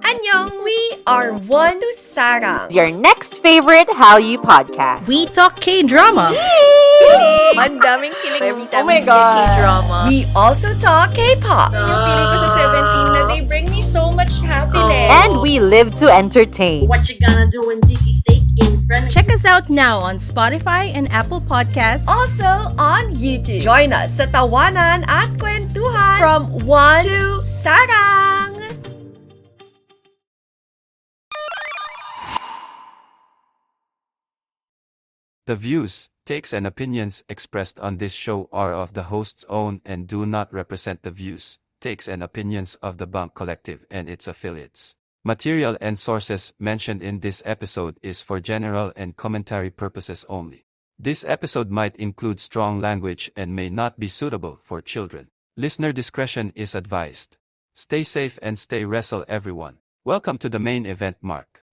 Annyeong! We are One to Sarang. Your next favorite Hallyu podcast. We talk K-drama. Ang daming kilig every time Oh my we God. hear K-drama. We also talk K-pop. Yung feeling ko sa 17 na they bring me so much happiness. And we live to entertain. What you gonna do when Dicky steak in front of Check us out now on Spotify and Apple Podcasts. Also on YouTube. Join us sa Tawanan at Kwentuhan from One to Sarang. The views, takes and opinions expressed on this show are of the host's own and do not represent the views, takes and opinions of the BUNK Collective and its affiliates. Material and sources mentioned in this episode is for general and commentary purposes only. This episode might include strong language and may not be suitable for children. Listener discretion is advised. Stay safe and stay wrestle everyone. Welcome to the main event, Mark.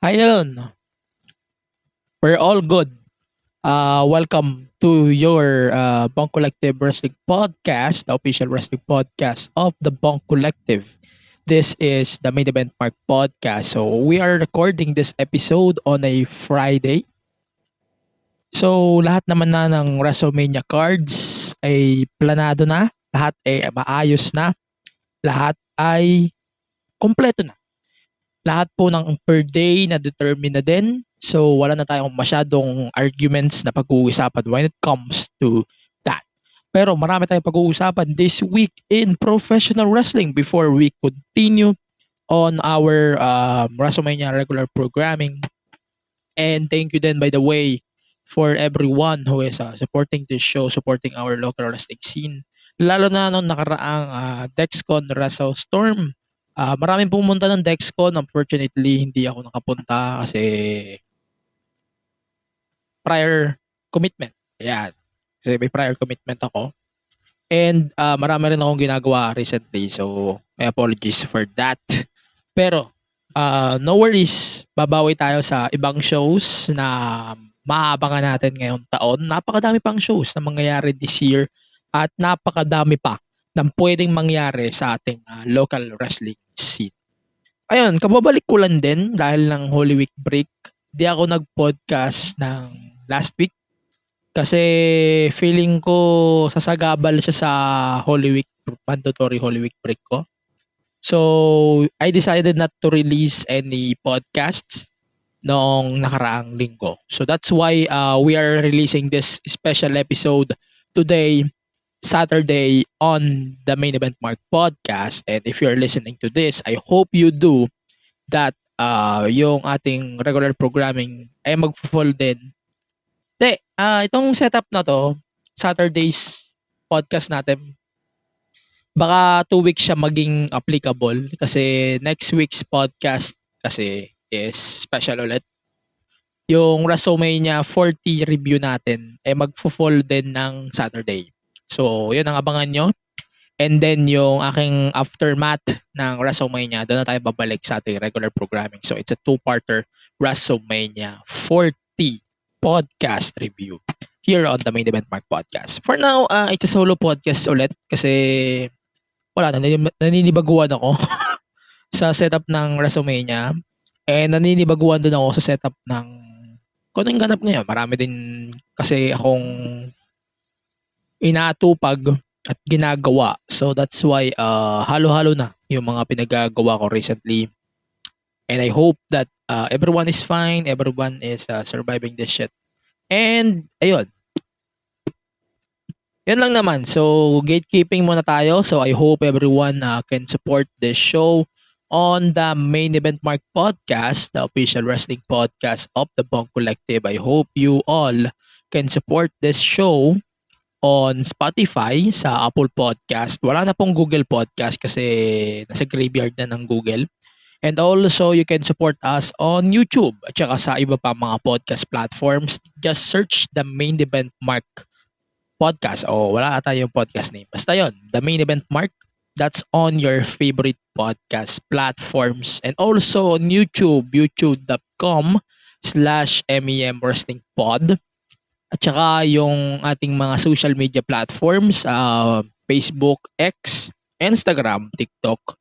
Ayun. We're all good. Welcome to your BUNK Collective Wrestling Podcast, the official wrestling podcast of the BUNK Collective. This is the Main Event Mark Podcast. So we are recording this episode on a Friday. So lahat naman na ng WrestleMania cards ay planado na. Lahat ay maayos na. Lahat ay kompleto na. Lahat po ng per day na determine na din. So wala na tayong masyadong arguments na pag-uusapan when it comes to that. Pero marami tayong pag-uusapan this week in professional wrestling before we continue on our WrestleMania regular programming. And thank you then, by the way, for everyone who is supporting this show, supporting our local wrestling scene. Lalo na nung nakaraang Dexcon WrestleStorm. Maraming pumunta ng Dexcon. Unfortunately, hindi ako nakapunta kasi prior commitment. Ayan. Kasi may prior commitment ako. And marami rin akong ginagawa recently. So, may apologies for that. Pero, no worries. Babawi tayo sa ibang shows na maabangan natin ngayong taon. Napakadami pang shows na mangyayari this year. At napakadami pa na pwedeng mangyari sa ating local wrestling scene. Ayun, kababalik ko lang din dahil ng Holy Week break. Di ako nag-podcast ng last week kasi feeling ko sasagabal siya sa Holy Week, mandatory Holy Week break ko. So, I decided not to release any podcasts noong nakaraang linggo. So, that's why we are releasing this special episode today, Saturday, on the Main Event Mark podcast. And if you're listening to this, I hope you do that yung ating regular programming ay mag-fall din. Itong setup na to, Saturday's podcast natin, baka 2 weeks siya maging applicable kasi next week's podcast kasi is special ulit. Yung WrestleMania 40 review natin ay mag-fall din ng Saturday. So, yun ang abangan nyo. And then, yung aking aftermath ng WrestleMania, doon na tayo babalik sa ating regular programming. So, it's a 2-parter WrestleMania 40 podcast review here on the Main Event Mark Podcast. For now, it's a solo podcast ulit kasi wala na, naninibaguan ako sa setup ng WrestleMania. And naninibaguan din ako sa setup ng kung anong ganap ngayon. Marami din kasi akong inatupag at ginagawa. So that's why halo-halo na yung mga pinagagawa ko recently. And I hope that everyone is fine, everyone is surviving this shit. And ayun. Yun lang naman. So gatekeeping muna tayo. So I hope everyone can support this show on the Main Event Mark podcast, the official wrestling podcast of the BUNK Collective. I hope you all can support this show on Spotify, sa Apple Podcast. Wala na pong Google Podcast kasi nasa graveyard na ng Google. And also, you can support us on YouTube at saka sa iba pa mga podcast platforms. Just search the Main Event Mark Podcast. Wala ata yung podcast name. Basta yun, the Main Event Mark. That's on your favorite podcast platforms. And also on YouTube, youtube.com/MEM Wrestling Pod. At saka yung ating mga social media platforms, Facebook, X, Instagram, TikTok,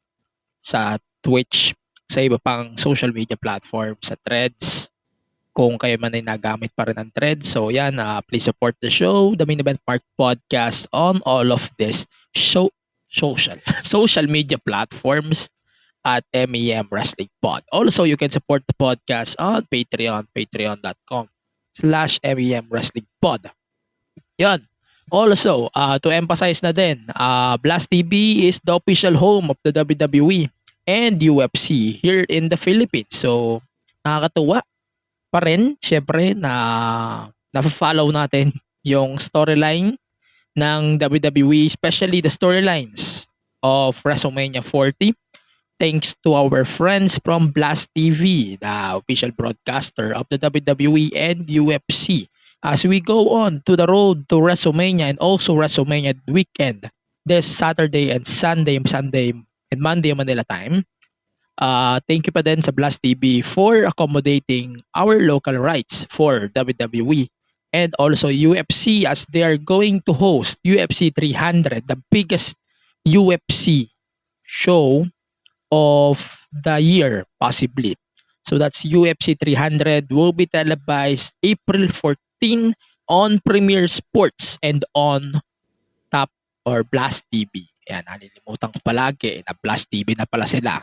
sa Twitch, sa iba pang social media platforms, sa Threads. Kung kayo man ay nagamit pa rin ng Threads. So yan, please support the show, the Main Event Mark Podcast on all of this social media platforms at MEM Wrestling Pod. Also, you can support the podcast on Patreon, patreon.com/MEM Wrestling Pod. Yan. Also, to emphasize na din, Blast TV is the official home of the WWE and UFC here in the Philippines. So, nakakatuwa pa rin, syempre, na na-follow natin yung storyline ng WWE, especially the storylines of WrestleMania 40. Thanks to our friends from Blast TV, the official broadcaster of the WWE and UFC. As we go on to the road to WrestleMania and also WrestleMania weekend this Saturday and Sunday and Monday Manila time. Thank you pa din sa Blast TV for accommodating our local rights for WWE and also UFC as they are going to host UFC 300, the biggest UFC show of the year possibly. So that's UFC 300 will be televised April 14 on Premier Sports and on Top or Blast TV. Yan, nalilimutan ko palagi na Blast TV na pala sila.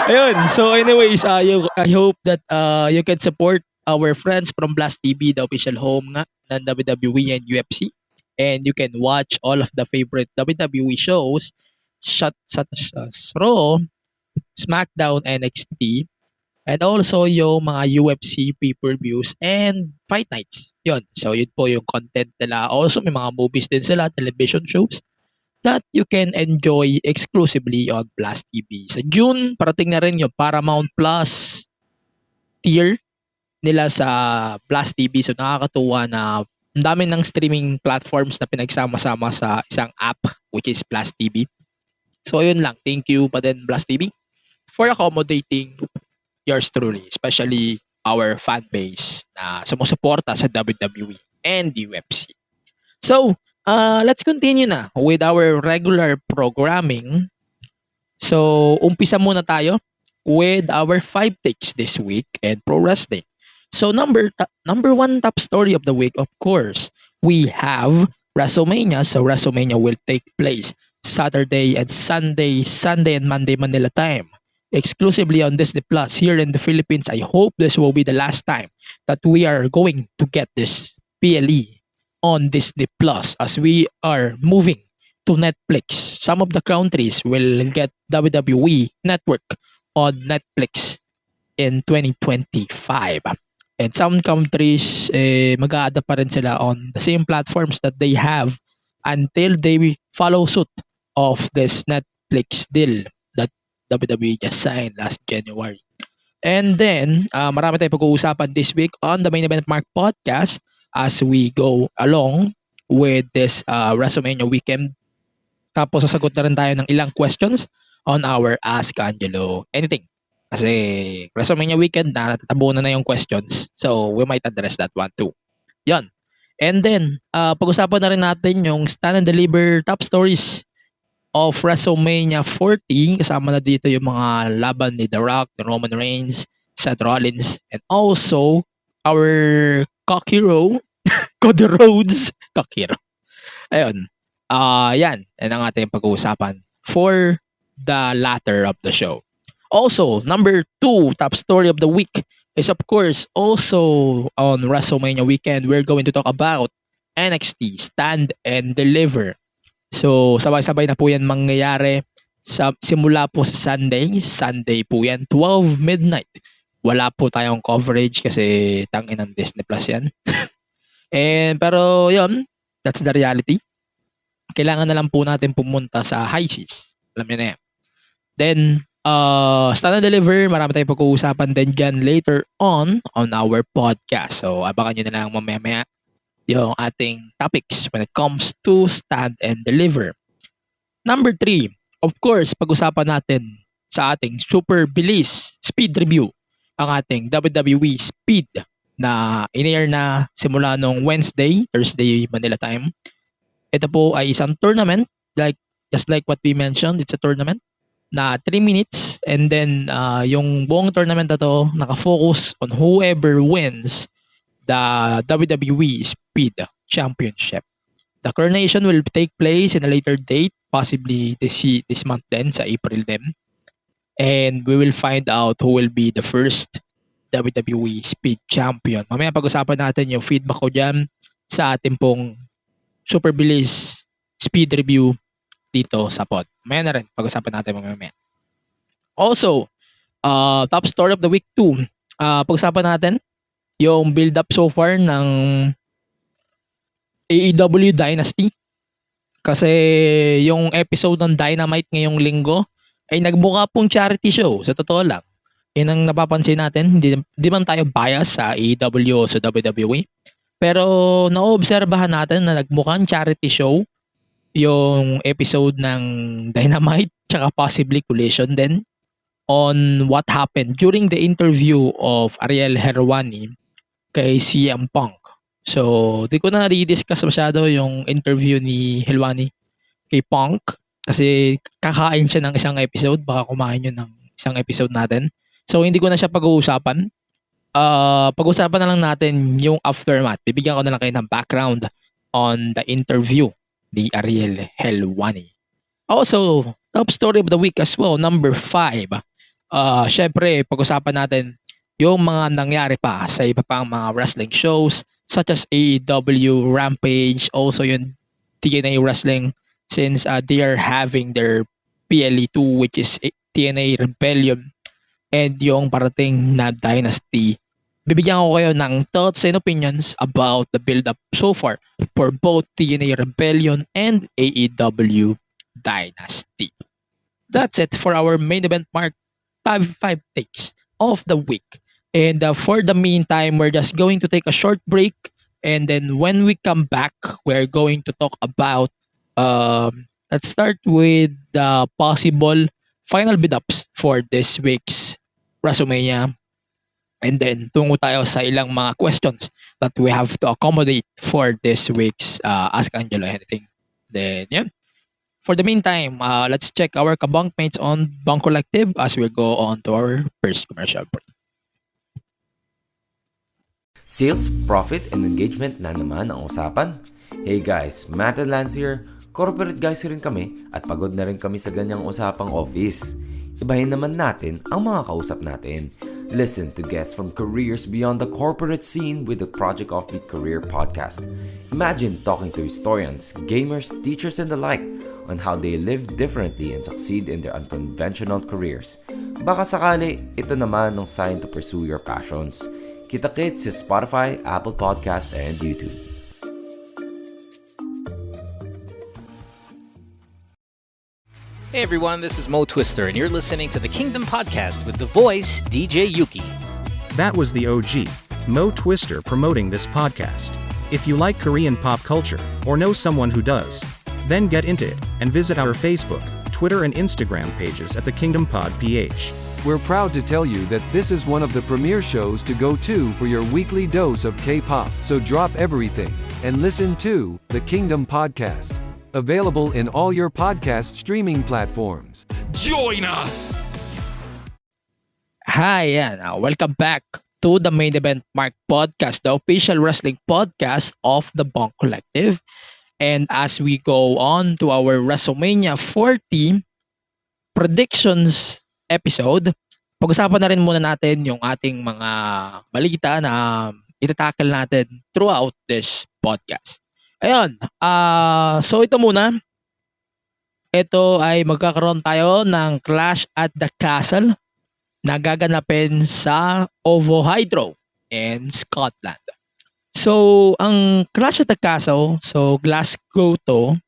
Ayun, so anyways, I hope that you can support our friends from Blast TV, the official home nga ng WWE and UFC. And you can watch all of the favorite WWE shows such as Raw, SmackDown, NXT, and also yung mga UFC pay-per-views and fight nights. Yun. So, yun po yung content nila. Also, may mga movies din sila, television shows that you can enjoy exclusively on Blast TV. Sa June, parating na rin yung Paramount Plus tier nila sa Blast TV. So, nakakatuwa na ang dami ng streaming platforms na pinagsama-sama sa isang app which is Blast TV. So, yun lang. Thank you pa din Blast TV for accommodating yours truly, especially our fan base na sumusuporta sa WWE and UFC. So, let's continue na with our regular programming. So, umpisa muna tayo with our 5 takes this week and pro wrestling. So, number one top story of the week, of course, we have WrestleMania. So, WrestleMania will take place Saturday and Sunday and Monday Manila time, exclusively on Disney Plus here in the Philippines. I hope this will be the last time that we are going to get this PLE on Disney Plus as we are moving to Netflix. Some of the countries will get WWE Network on Netflix in 2025. And some countries, mag-a-adapt pa rin sila on the same platforms that they have until they follow suit of this Netflix deal that WWE just signed last January. And then, marami tayong pag-uusapan this week on the Main Event Mark Podcast as we go along with this WrestleMania weekend. Tapos sasagot na rin tayo ng ilang questions on our Ask Angelo Anything. Kasi WrestleMania weekend na natatabunan na yung questions. So, we might address that one too. Yan. And then, pag-usapan na rin natin yung Stand and Deliver top stories of WrestleMania 40. Kasama na dito yung mga laban ni The Rock, ni Roman Reigns, Seth Rollins, and also our cock-hero, Cody Rhodes. Cock-hero. Ayun. Yan. Yan ang ating pag-uusapan for the latter of the show. Also, number 2 top story of the week is of course also on WrestleMania weekend. We're going to talk about NXT Stand and Deliver. So, sabay-sabay na po yan mangyayari simula po sa Sunday po yan, 12 midnight. Wala po tayong coverage kasi tangin ng Disney Plus yan. Pero yun, that's the reality. Kailangan na lang po natin pumunta sa high seas. Alam niyo na yan. Then, Stand and Deliver, marami tayong pag-uusapan din dyan later on our podcast. So, abangan nyo na lang mamaya yung ating topics when it comes to Stand and Deliver. Number 3, of course, pag-usapan natin sa ating super bilis speed review ang ating WWE Speed na in-air na simula nung Thursday, Manila time. Ito po ay isang tournament like just like what we mentioned, it's a tournament na 3 minutes, and then yung buong tournament na to nakafocus on whoever wins the WWE Speed Championship. The coronation will take place in a later date, possibly this month din, sa April din. And we will find out who will be the first WWE Speed Champion. Mamaya pag-usapan natin yung feedback ko dyan sa ating pong super bilis speed review dito sa pod. Mamaya na rin, pag-usapan natin mamaya. Also, top story of the week 2. Pag-usapan natin yung build-up so far ng AEW Dynasty. Kasi yung episode ng Dynamite ngayong linggo ay nagbuka pong charity show. Sa totoo lang, yun ang napapansin natin. Hindi man tayo bias sa AEW o sa WWE. Pero naobserbahan natin na nagmukhang charity show yung episode ng Dynamite tsaka possibly Collision din on what happened during the interview of Ariel Helwani kay CM Punk. So, di ko na di-discuss masyado yung interview ni Helwani kay Punk kasi kakain siya ng isang episode. Baka kumain yun ng isang episode natin. So, hindi ko na siya pag-uusapan. Pag-usapan na lang natin yung aftermath. Bibigyan ko na lang kayo ng background on the interview ni Ariel Helwani. Also, top story of the week as well, number 5. Syempre, pag-usapan natin yung mga nangyari pa sa iba pang mga wrestling shows such as AEW, Rampage, also yung TNA Wrestling since they are having their PLE 2 which is TNA Rebellion and yung parating na Dynasty. Bibigyan ko kayo ng thoughts and opinions about the build-up so far for both TNA Rebellion and AEW Dynasty. That's it for our main event mark 5 takes of the week. And for the meantime, we're just going to take a short break. And then when we come back, we're going to talk about, let's start with the possible final build-ups for this week's WrestleMania. And then tungo tayo sa ilang mga questions that we have to accommodate for this week's Ask Angelo anything. Then, yeah. For the meantime, let's check our kabunk mates on Bunk Collective as we go on to our first commercial break. Sales, profit, and engagement na naman ang usapan. Hey guys, Matt and Lance here. Corporate guys rin kami at pagod na rin kami sa ganyang usapang office. Ibahin naman natin ang mga kausap natin. Listen to guests from careers beyond the corporate scene with the Project Offbeat Career Podcast. Imagine talking to historians, gamers, teachers, and the like on how they live differently and succeed in their unconventional careers. Baka sakali, ito naman ang sign to pursue your passions. Kita-kits sa Spotify, Apple Podcast, and YouTube. Hey everyone, this is Mo Twister, and you're listening to the Kingdom Podcast with the voice DJ Yuki. That was the OG, Mo Twister, promoting this podcast. If you like Korean pop culture, or know someone who does, then get into it, and visit our Facebook, Twitter, and Instagram pages at the Kingdom Pod PH. We're proud to tell you that this is one of the premier shows to go to for your weekly dose of K-pop. So drop everything and listen to the Kingdom Podcast. Available in all your podcast streaming platforms. Join us! Hi, yan. Welcome back to the Main Event Mark Podcast, the official wrestling podcast of the BUNK Collective. And as we go on to our WrestleMania 40 predictions episode, pag-usapan na rin muna natin yung ating mga balita na itatakal natin throughout this podcast. Ayun, so ito muna. Ito ay magkakaroon tayo ng Clash at the Castle na gaganapin sa Ovo Hydro in Scotland. So, ang Clash at the Castle, so Glasgow to,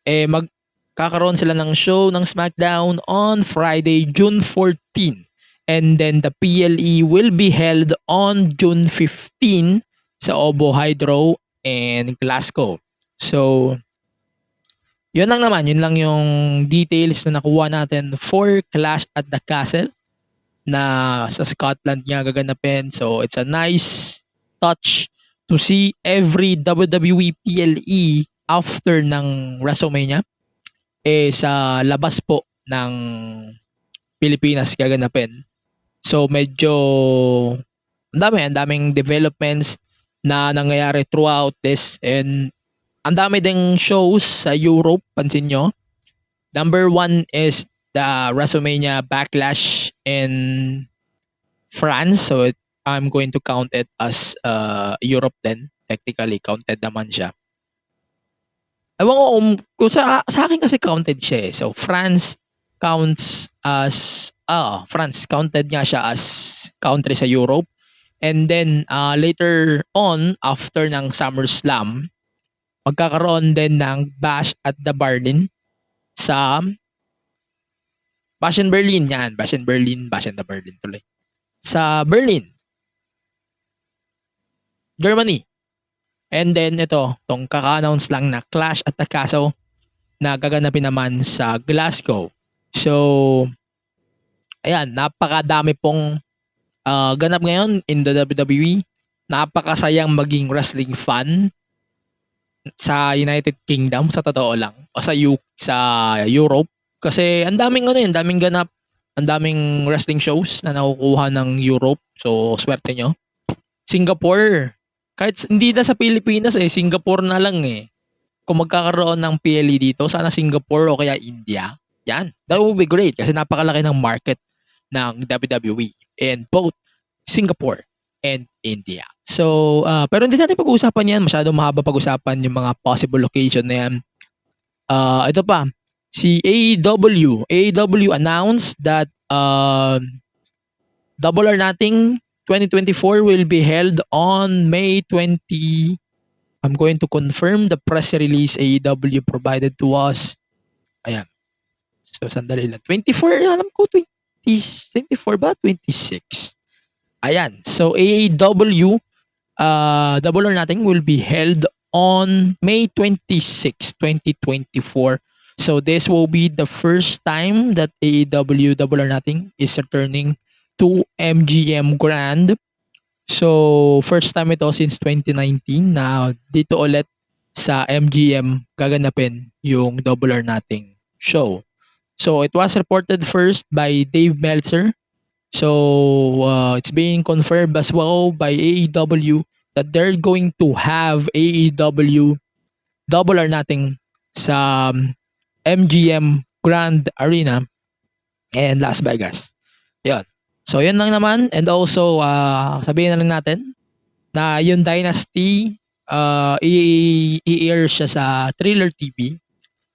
magkakaroon sila ng show ng SmackDown on Friday, June 14. And then the PLE will be held on June 15 sa Ovo Hydro and Glasgow. So, yun lang naman. Yun lang yung details na nakuha natin for Clash at the Castle na sa Scotland nga gaganapin. So, it's a nice touch to see every WWE PLE after ng WrestleMania. sa labas po ng Pilipinas gaganapin. So medyo ang daming developments na nangyayari throughout this, and ang dami ding shows sa Europe, pansin nyo. Number 1 is the WrestleMania Backlash in France. So I'm going to count it as Europe then. Technically counted naman siya. Ewan ko kung sa akin kasi counted siya eh. So France counts as France counted nga siya as country sa Europe. And then later on, after ng SummerSlam, magkakaroon din ng Bash at the Berlin sa Bash in Berlin yan. Bash in the Berlin tuloy. Sa Berlin, Germany. And then tong kaka-announce lang na Clash at the Castle na gaganapin naman sa Glasgow. So, ayan, napakadami pong ganap ngayon in the WWE. Napakasayang maging wrestling fan sa United Kingdom, sa totoo lang, o sa Europe, kasi ang daming ganap, ang daming wrestling shows na nakukuha ng Europe. So swerte nyo. Singapore, kahit hindi na sa Pilipinas Singapore na lang kung magkakaroon ng PLE dito, sana Singapore o kaya India. Yan, that would be great kasi napakalaki ng market ng WWE in both Singapore and India. So, pero hindi natin pag-uusapan yan. Masyadong mahaba pag-usapan yung mga possible location na yan. Ito pa, si AEW announced that Double or Nothing 2024 will be held on May 20. I'm going to confirm the press release AEW provided to us. Ayan. So, sandali lang. 24, alam ko, 24 ba? 26. Ayan. So, AEW Double or Nothing will be held on May 26, 2024. So, this will be the first time that AEW Double or Nothing is returning to MGM Grand. So, first time ito since 2019 na dito ulit sa MGM gaganapin yung Double or Nothing show. So, it was reported first by Dave Meltzer. So, it's being confirmed as well by AEW that they're going to have AEW Double or Nothing sa MGM Grand Arena and Las Vegas. Yun. So, yun lang naman. And also, sabihin na lang natin na yung Dynasty, i-air siya sa Thriller TV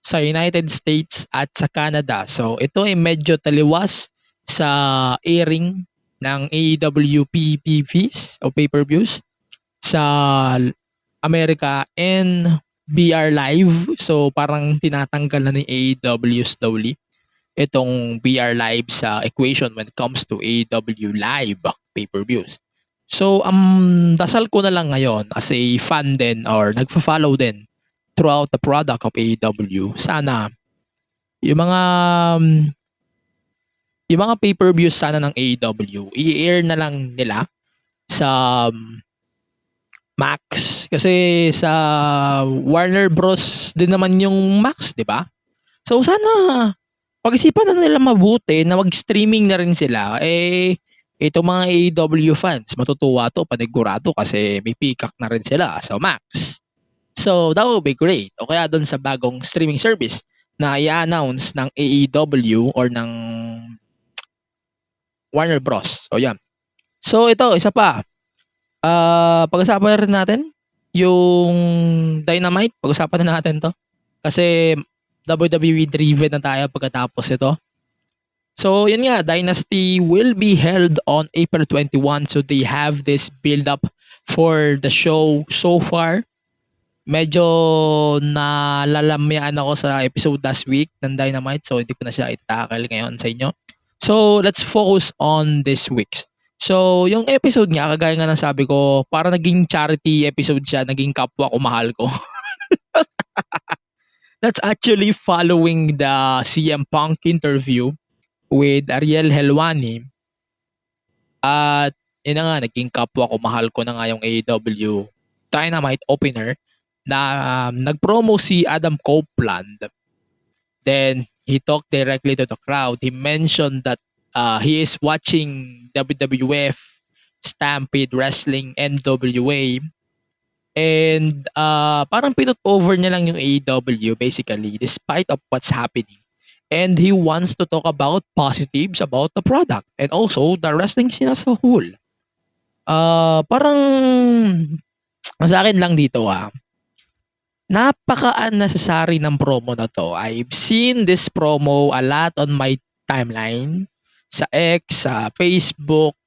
sa United States at sa Canada. So, ito ay medyo taliwas sa airing ng AEW PPVs o pay-per-views sa America and BR Live. So, parang tinatanggal na ni AEW slowly itong BR Live sa equation when it comes to AEW Live pay-per-views. So, dasal ko na lang ngayon as a fan din or nagfa-follow din throughout the product of AEW. Sana yung mga pay-per-views sana ng AEW, i-air na lang nila sa Max. Kasi sa Warner Bros. Din naman yung Max, di ba? So sana pag-isipan na nila mabuti na mag-streaming na rin sila. Itong mga AEW fans, matutuwa to, panigurado kasi may Peacock na rin sila sa Max. So that would be great. O kaya doon sa bagong streaming service na i-announce ng AEW or ng Warner Bros. O yan. So ito, isa pa. Pag-usapan rin natin yung Dynamite. Pag-usapan na natin to. Kasi WWE driven na tayo pagkatapos ito. So yun nga, Dynasty will be held on April 21. So they have this build up for the show so far. Medyo nalalamyaan ako sa episode last week ng Dynamite. So hindi ko na siya itakal ngayon sa inyo. So let's focus on this week's. So yung episode nga, kagaya nga ng sabi ko, para naging charity episode siya, naging kapwa ko mahal ko. That's actually following the CM Punk interview with Ariel Helwani. At yun na nga, naging kapwa ko mahal ko na nga yung AEW Dynamite opener na nag-promo si Adam Copeland Then he talked directly to the crowd. He mentioned that he is watching WWF, Stampede Wrestling, NWA. And parang pinut over niya lang yung AEW basically despite of what's happening. And he wants to talk about positives about the product and also the wrestling scene as a whole. Parang sa akin lang dito napaka-unnecessary ng promo na to. I've seen this promo a lot on my timeline sa X, sa Facebook.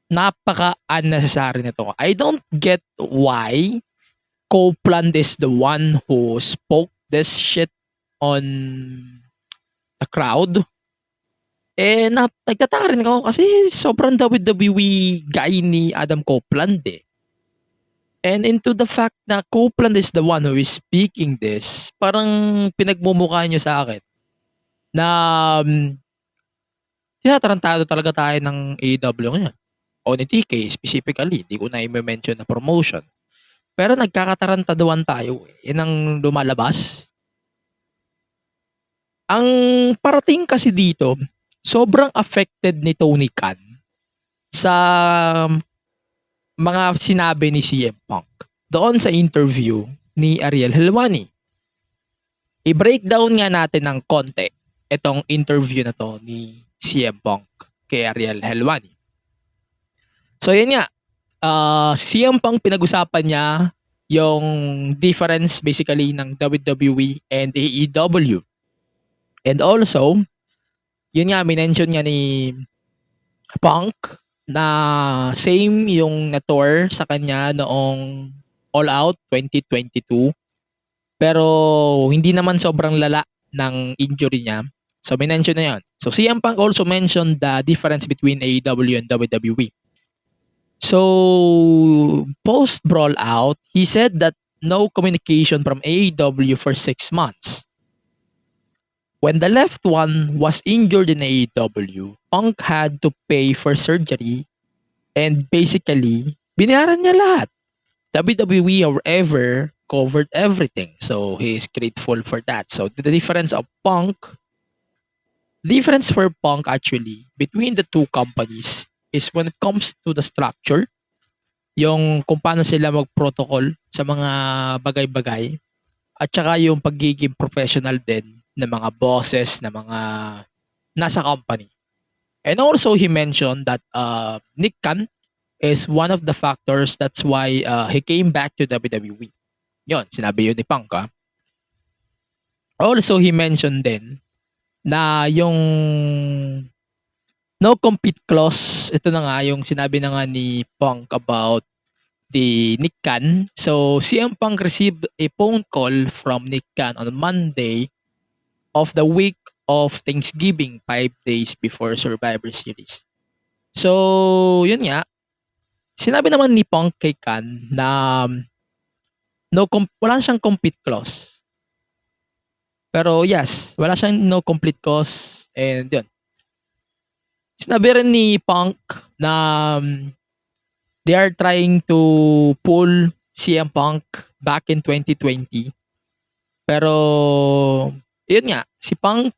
Napaka-unnecessary nito. I don't get why Copeland is the one who spoke this shit on the crowd. Nagtataka rin ako kasi sobrang WWE guy ni Adam Copeland eh. And into the fact na Copeland is the one who is speaking this, parang pinagmumukha nyo sa akin na tinatarantado talaga tayo ng AEW ngayon. O ni TK specifically, hindi ko na i-mention na promotion. Pero nagkakatarantaduan tayo eh. Yan ang lumalabas. Ang parating kasi dito, sobrang affected ni Tony Khan sa mga sinabi ni CM Punk doon sa interview ni Ariel Helwani. I-breakdown nga natin ng konti itong interview na to ni CM Punk kay Ariel Helwani. So yan nga, si CM Punk pinag-usapan niya yung difference basically ng WWE and AEW. And also, yun nga, minention nga ni Punk na same yung na-tour sa kanya noong All Out 2022. Pero hindi naman sobrang lala ng injury niya. So minention na yun. So CM Punk also mentioned the difference between AEW and WWE. So post-brawl out, he said that no communication from AEW for 6 months. When the left one was injured in AEW, Punk had to pay for surgery and basically, binayaran niya lahat. WWE, however, covered everything. So, he is grateful for that. So, the difference for Punk actually between the two companies is when it comes to the structure, yung kung paano sila mag-protocol sa mga bagay-bagay, at saka yung pagiging professional din ng mga bosses, na mga nasa company. And also, he mentioned that Nick Khan is one of the factors that's why he came back to WWE. Yun, sinabi yun ni Punk. Also, he mentioned din na yung no compete clause, ito na nga yung sinabi na nga ni Punk about the Nick Khan. So, CM Punk received a phone call from Nick Khan on Monday of the week of Thanksgiving, 5 days before Survivor Series. So, yun nga, sinabi naman ni Punk kay Khan na wala siyang complete clause. Pero yes, wala siyang no complete clause and yun. Sinabi rin ni Punk na they are trying to pull CM Punk back in 2020. Pero yun nga, si Punk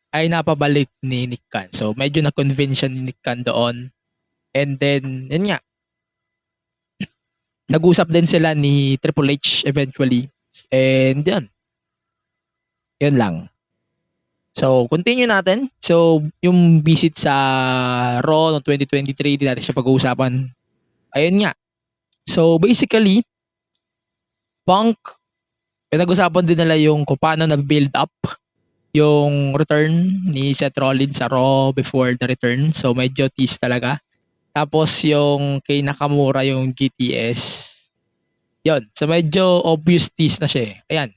ay napabalik ni Nick Khan. So medyo na-convince siya ni Nick Khan doon. And then, yun nga, nag-usap din sila ni Triple H eventually. And yun. Yun lang. So, continue natin. So, yung visit sa Raw noong 2023, di natin siya pag-uusapan. Ayun nga. So, basically, Punk, pinag-usapan din nila yung kung paano na-build up yung return ni Seth Rollins sa Raw before the return. So, medyo tease talaga. Tapos, yung kay Nakamura, yung GTS. Yun. So, medyo obvious tease na siya eh. Ayan.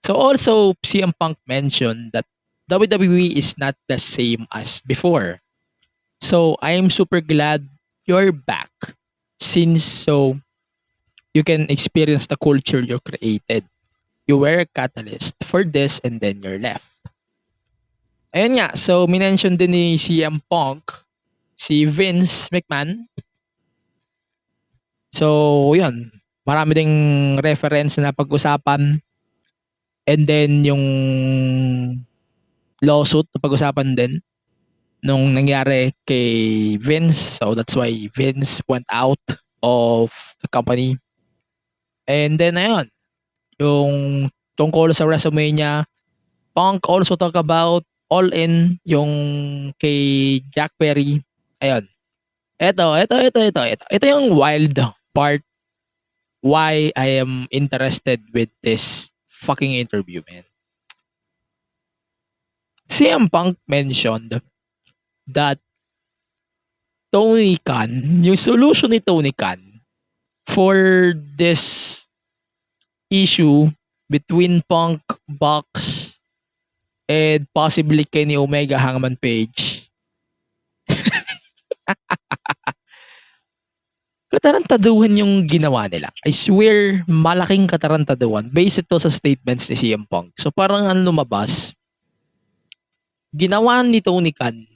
So, also, CM Punk mentioned that WWE is not the same as before. So, I am super glad you're back since so you can experience the culture you created. You were a catalyst for this and then you're left. Ayun nga, so minention din ni CM Punk si Vince McMahon. So, yun. Marami ding reference na pag-usapan. And then yung lawsuit na pag-usapan din nung nangyari kay Vince. So that's why Vince went out of the company. And then ayun, yung tungkol sa WrestleMania, Punk also talk about All In, yung kay Jack Perry. Ayun. Ito yung wild part why I am interested with this fucking interview, man. CM Punk mentioned that Tony Khan, yung solution ni Tony Khan for this issue between Punk, Bucks, and possibly Kenny Omega, Hangman Page. Katarantaduhan yung ginawa nila. I swear, malaking katarantaduhan based ito sa statements ni CM Punk. So parang ang lumabas, ginawa ni Tony Khan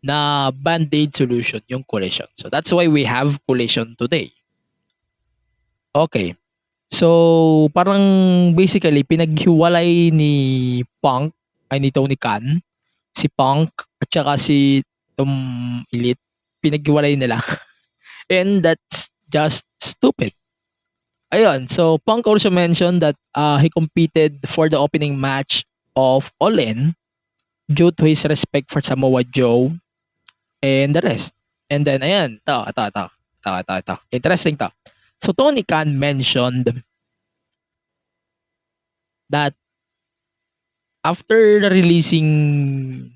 na band-aid solution yung collision. So that's why we have collision today. Okay. So parang basically pinaghiwalay ni Punk ay ni Tony Khan, si Punk at saka si Elite, pinaghiwalay nila. And that's just stupid. Ayun, so Punk also mentioned that he competed for the opening match of All In due to his respect for Samoa Joe and the rest. And then, ayan, ito. Interesting to. So Tony Khan mentioned that after releasing,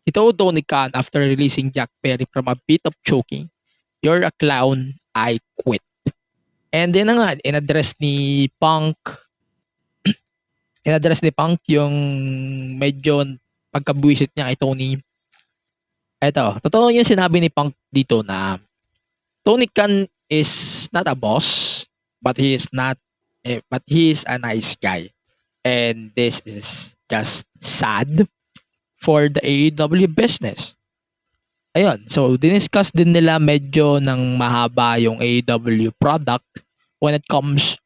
he told Tony Khan after releasing Jack Perry from a bit of choking, "You're a clown, I quit." And then nga, in-address ni Punk yung medyo pagkabuisit niya kay Tony. Eto, totoo yung sinabi ni Punk dito na Tony Khan is not a boss, but he is a nice guy. And this is just sad for the AEW business. Ayun, so diniscuss din nila medyo ng mahaba yung AEW product when it comes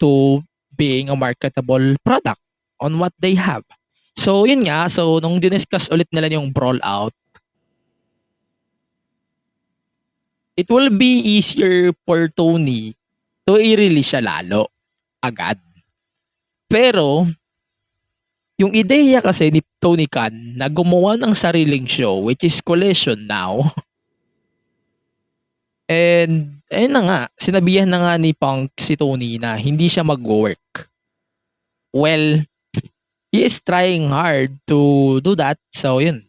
to being a marketable product on what they have. So yun nga, so nung diniscuss ulit nila yung brawl out, it will be easier for Tony to i-release siya lalo agad. Pero yung ideya kasi ni Tony Khan na gumawa ng sariling show, which is Collision now. And ayun na nga, sinabihan na nga ni Punk si Tony na hindi siya mag-work. Well, he is trying hard to do that. So yun.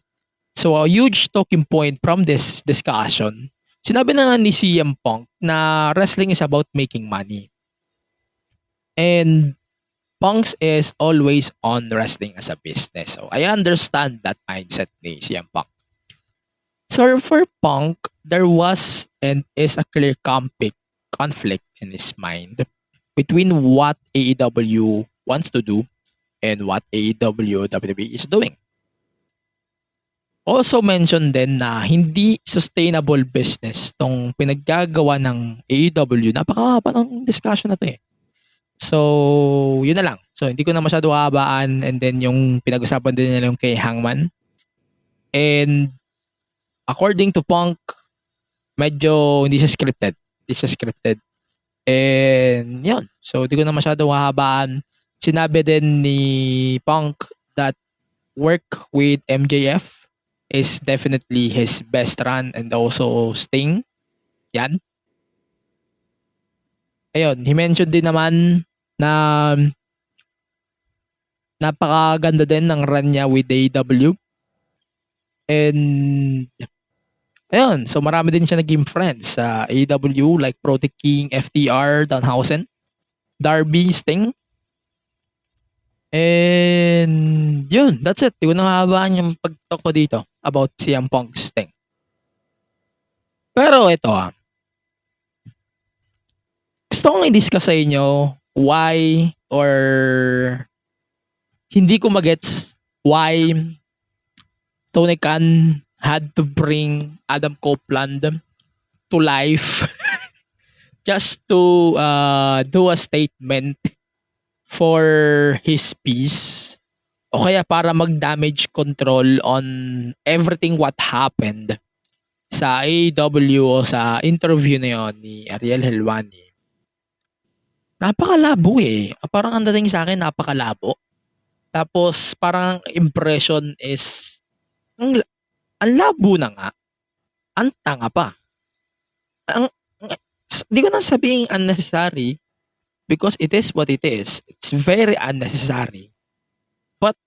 So a huge talking point from this discussion, sinabi na nga ni CM Punk na wrestling is about making money. And Punks is always on wrestling as a business. So I understand that mindset ni CM Punk. So for Punk, there was and is a clear conflict in his mind between what AEW wants to do and what AEW WWE is doing. Also mentioned din na hindi sustainable business tong pinaggagawa ng AEW. Napakahaba ng discussion na to eh. So, yun na lang. So, hindi ko na masyado habaan. And then, yung pinag-usapan din nila yung kay Hangman. And, according to Punk, medyo hindi siya scripted. And, yun. So, hindi ko na masyado habaan. Sinabi din ni Punk that work with MJF is definitely his best run and also Sting. Yan. Ayun, he mentioned din naman na napakaganda din ng run niya with AEW. And ayun, so marami din siya naging friends sa AEW like Prote King, FTR, Danhausen, Darby, Sting. And yun, that's it. Di ko nakahabaan yung pag-talk ko dito about CM Punk, Sting. Pero ito gusto kong i-discuss sa inyo why or hindi ko magets why Tony Khan had to bring Adam Copeland to life just to do a statement for his piece o kaya para mag-damage control on everything what happened sa AEW o sa interview na yun ni Ariel Helwani. Napakalabo eh. Parang ang dating sa akin, napakalabo. Tapos parang impression is ang labo na nga. Ang tanga pa. Di ko na sabihin unnecessary because it is what it is. It's very unnecessary. But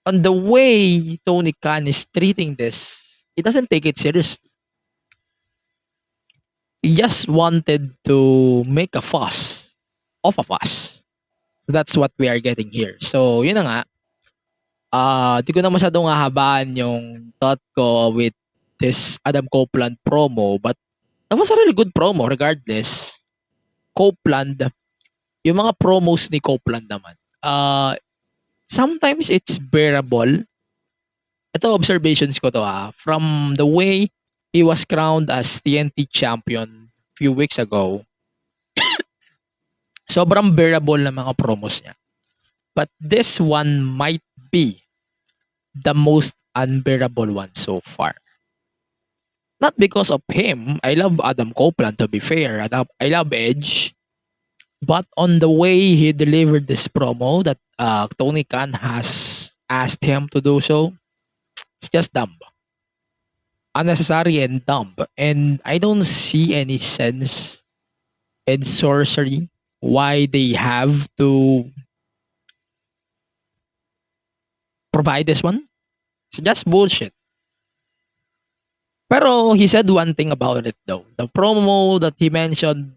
on the way Tony Khan is treating this, he doesn't take it seriously. He just wanted to make a fuss of a fuss. That's what we are getting here. So, yun na nga. Di ko na masyadong hahabaan yung thought ko with this Adam Copeland promo, but that was a really good promo regardless. Copeland, yung mga promos ni Copeland naman, sometimes it's bearable. Ito observations ko to from the way he was crowned as TNT champion a few weeks ago. Sobrang bearable na mga promos niya. But this one might be the most unbearable one so far. Not because of him. I love Adam Copeland, to be fair. I love Edge. But on the way he delivered this promo that Tony Khan has asked him to do so, it's just dumb. Unnecessary and dumb. And I don't see any sense and sorcery why they have to provide this one. It's just bullshit. Pero he said one thing about it though. The promo that he mentioned,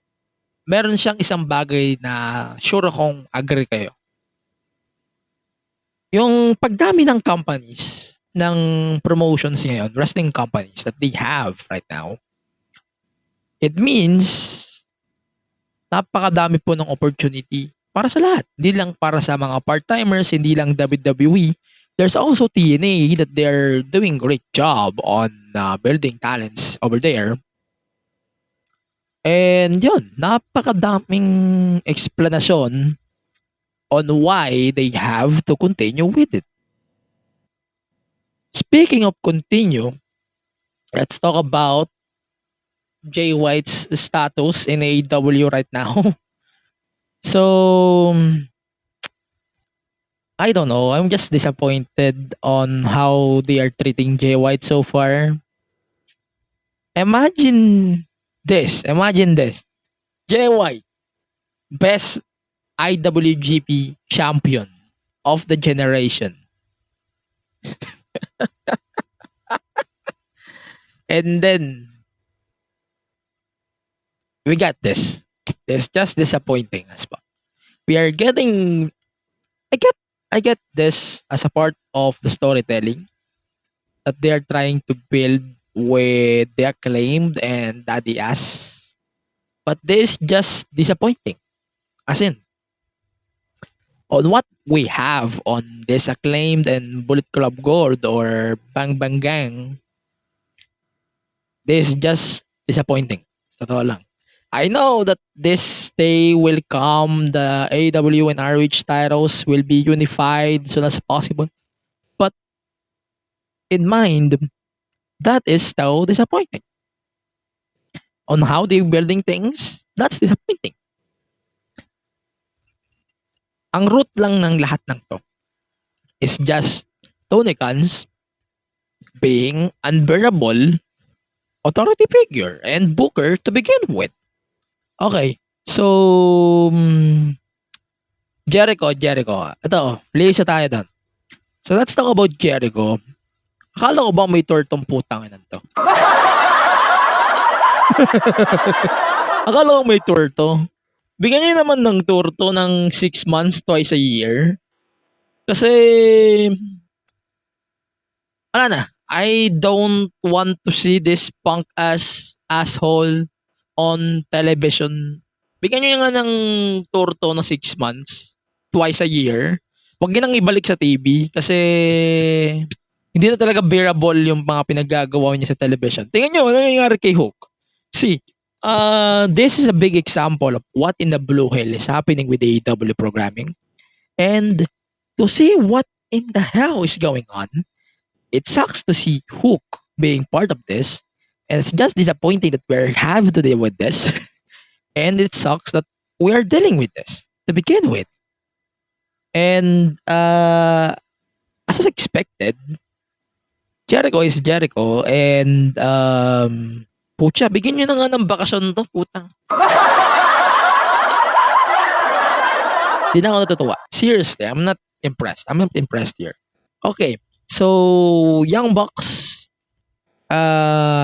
meron siyang isang bagay na sure akong agree kayo. Yung pagdami ng companies, ng promotions ngayon, wrestling companies that they have right now, it means napakadami po ng opportunity para sa lahat. Hindi lang para sa mga part-timers, hindi lang WWE. There's also TNA that they're doing great job on building talents over there. And yun, napakadaming explanation on why they have to continue with it. Speaking of continue, let's talk about Jay White's status in AEW right now. So, I don't know. I'm just disappointed on how they are treating Jay White so far. Imagine this. Jay White, best IWGP champion of the generation. And then we got this. It's just disappointing as well. We are getting I get this as a part of the storytelling that they are trying to build with the Acclaimed and Daddy Ass. But this is just disappointing. As in, on what we have on this Acclaimed and Bullet Club Gold or Bang Bang Gang, this is just disappointing. Sa totoo lang. I know that this day will come, the AEW and ROH titles will be unified as soon as possible. But in mind, that is still disappointing. On how they're building things, that's disappointing. Ang root lang ng lahat ng to is just Tony Khan's being unbearable authority figure and booker to begin with. Okay, so Jericho. Ito, place tayo doon. So let's talk about Jericho. Akala ko ba may tour tong putang ina to? Akala ko may tour to. Bigyan niyo naman ng tour to ng 6 months, twice a year. Kasi, ano na, I don't want to see this punk ass asshole on television. Bigyan nyo nga ng tour to ng 6 months, twice a year. Huwag nang ibalik sa TV kasi hindi na talaga bearable yung mga pinaggagawa niya sa television. Tingnan nyo, ano nangyayari kay Hook? See, this is a big example of what in the blue hell is happening with AEW programming. And to see what in the hell is going on? It sucks to see Hook being part of this, and it's just disappointing that we have to deal with this. And it sucks that we are dealing with this to begin with. And as expected, Jericho is Jericho, and pucha, bigyan nyo na nga ng bakasyon to, putang. Di na ako natutuwa. Seriously, I'm not impressed. I'm not impressed here. Okay, so Young Bucks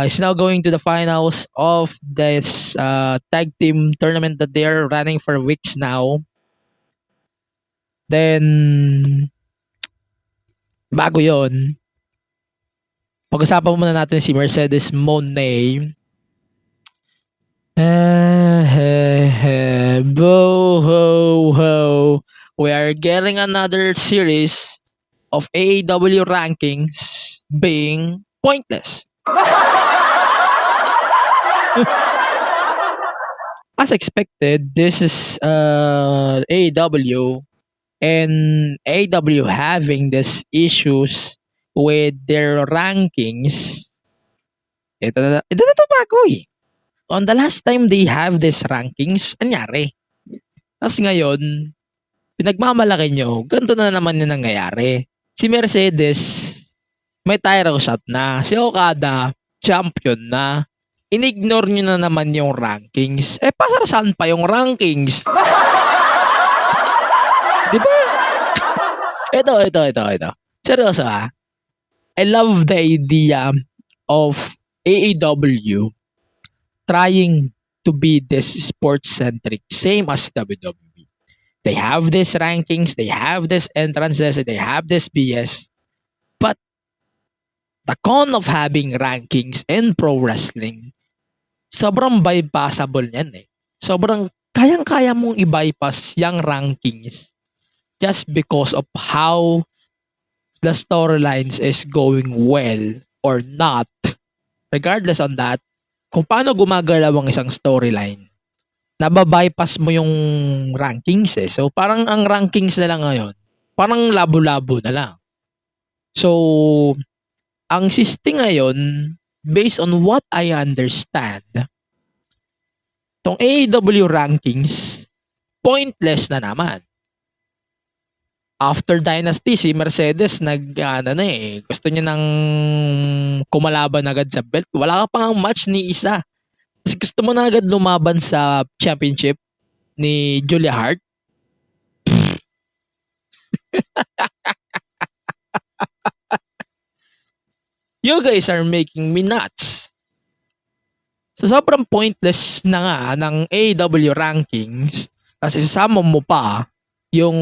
is now going to the finals of this tag team tournament that they're running for weeks now. Then, bago yon, pag-usapan muna natin si Mercedes Moné. Bo ho ho. We are getting another series of AEW rankings being pointless. As expected, this is AEW, and AEW having these issues with their rankings. Ito na bago eh. On the last time they have these rankings, anyari? Tapos ngayon, pinagmamalaki nyo, ganito na naman yung nangyayari. Si Mercedes, may title shot na. Si Okada, champion na. Inignore nyo na naman yung rankings. Para saan pa yung rankings? Diba? Ito. Seryoso ha? I love the idea of AEW trying to be this sports-centric, same as WWE. They have these rankings, they have these entrances, they have this BS. But the con of having rankings in pro wrestling, sobrang bypassable yan eh. Sobrang kayang-kaya mong i-bypass yung rankings just because of how the storylines is going well or not. Regardless on that, kung paano gumagalaw ang isang storyline, nababypass mo yung rankings eh. So, parang ang rankings na lang ngayon, parang labo-labo na lang. So, ang system ngayon, based on what I understand, tong AEW rankings, pointless na naman. After Dynasty, si Mercedes gusto niya nang kumalaban agad sa belt. Wala ka pang match ni isa. Kasi gusto mo na agad lumaban sa championship ni Julia Hart. You guys are making me nuts. So sobrang pointless na nga ng AEW rankings kasi sasama mo pa yung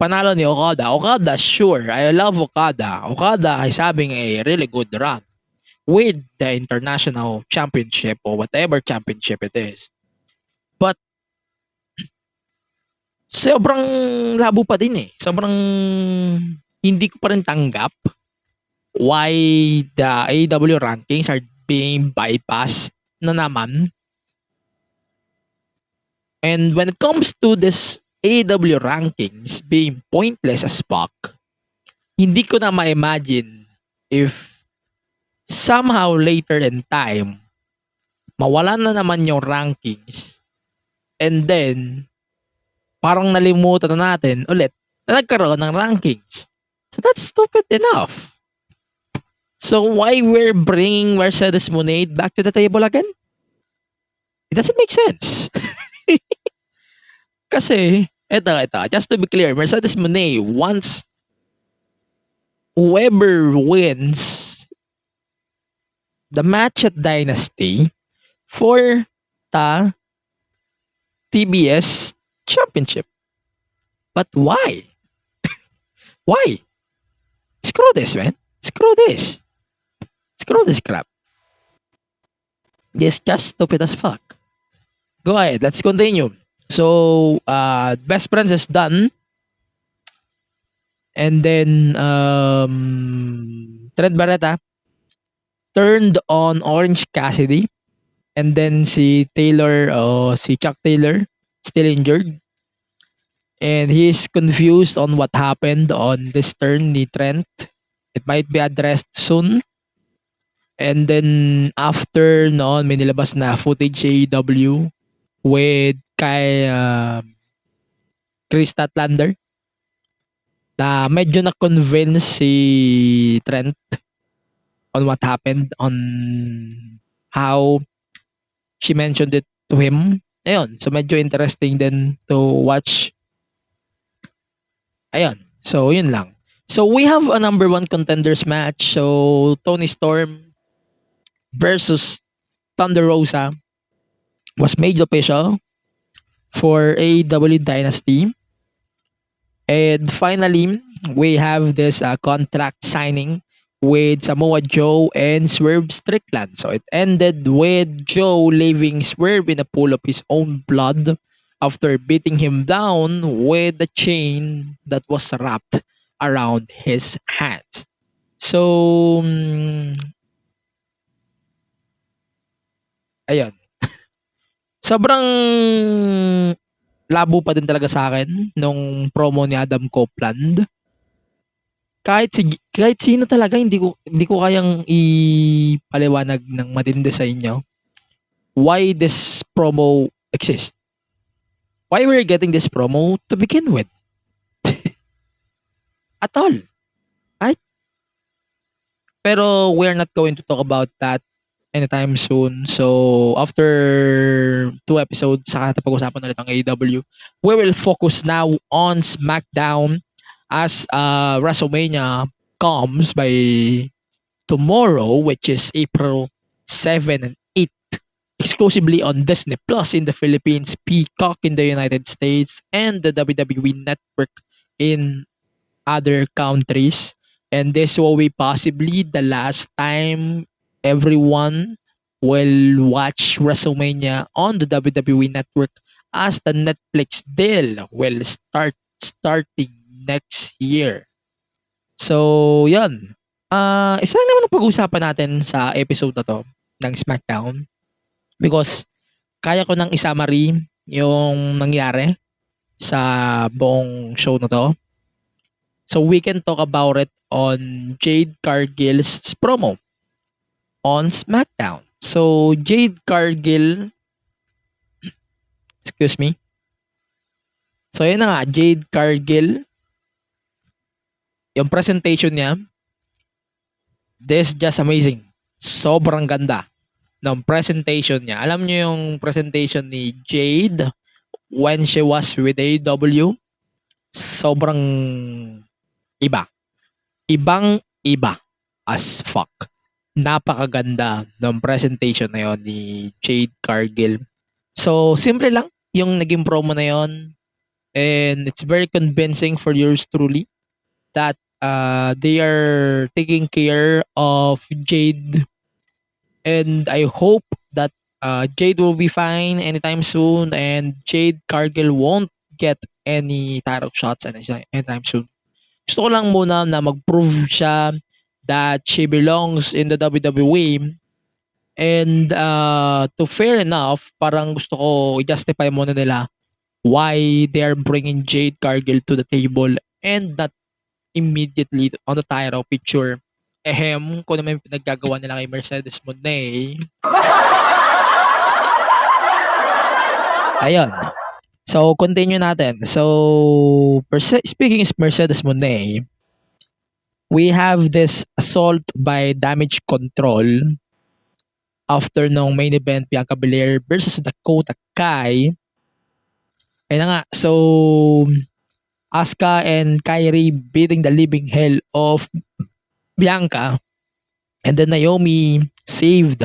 panalo ni Okada. Okada, sure. I love Okada. Okada is having a really good run with the international championship or whatever championship it is. But, sobrang labo pa din eh. Sobrang hindi ko pa rin tanggap why the AEW rankings are being bypassed na naman. And when it comes to this AEW rankings being pointless as fuck, hindi ko na ma-imagine if somehow later in time, mawalan na naman yung rankings and then parang nalimutan na natin ulit na nagkaroon ng rankings. So that's stupid enough. So why we're bringing Mercedes Moné back to the table again? It doesn't make sense. Kasi, ito, just to be clear, Mercedes Moné wants whoever wins the match at Dynasty for the TBS Championship. But why? Why? Screw this, man. Screw this. Screw this crap. This just stupid as fuck. Go ahead, let's continue. So, Best Friends is done. And then, Trent Barreta turned on Orange Cassidy. And then si Chuck Taylor, still injured. And he's confused on what happened on this turn ni Trent. It might be addressed soon. And then after noon, may nilabas na footage AEW with kay Chris Statlander na medyo na-convince si Trent on what happened, on how she mentioned it to him. Ayun, so medyo interesting din to watch. Ayun, so yun lang. So we have a number 1 contenders match. So Tony Storm versus Thunder Rosa was made official for AEW Dynasty. And finally, we have this contract signing with Samoa Joe and Swerve Strickland. So it ended with Joe leaving Swerve in a pool of his own blood after beating him down with a chain that was wrapped around his hands. So, ayun. Sobrang labo pa din talaga sa akin nung promo ni Adam Copeland. Kahit sino talaga hindi ko kayang ipaliwanag ng matindi sa inyo why this promo exists. Why we're getting this promo to begin with. At all. Right? Pero we're not going to talk about that anytime soon. So, after 2 episodes, saka natin pag-usapan ulit ang AEW. We will focus now on SmackDown as WrestleMania comes by tomorrow, which is April 7 and 8, exclusively on Disney Plus in the Philippines, Peacock in the United States, and the WWE Network in other countries. And this will be possibly the last time everyone will watch WrestleMania on the WWE Network, as the Netflix deal will starting next year. So, yun. Isa lang naman ang pag-usapan natin sa episode na to ng SmackDown, because kaya ko nang isummary yung nangyari sa buong show na to. So, we can talk about it on Jade Cargill's promo on SmackDown. So, Jade Cargill, excuse me. So, yun na nga, Jade Cargill, yung presentation niya, this just amazing. Sobrang ganda ng presentation niya. Alam niyo yung presentation ni Jade when she was with AEW? Sobrang iba. Ibang-iba as fuck. Napakaganda ng presentation na yon ni Jade Cargill. So, simple lang yung naging promo na yon. And it's very convincing for yours truly that they are taking care of Jade. And I hope that Jade will be fine anytime soon, and Jade Cargill won't get any title shots anytime soon. Gusto ko lang muna na mag-prove siya that she belongs in the WWE. And to fair enough, parang gusto ko i-justify muna nila why they are bringing Jade Cargill to the table and not immediately on the title picture. Kung naman yung pinaggagawa nila kay Mercedes Moné. Ayun. So, continue natin. So, speaking of Mercedes Moné, we have this assault by Damage Control after nung main event Bianca Belair versus Dakota Kai. Ayun na nga. So, Asuka and Kairi beating the living hell of Bianca. And then Naomi saved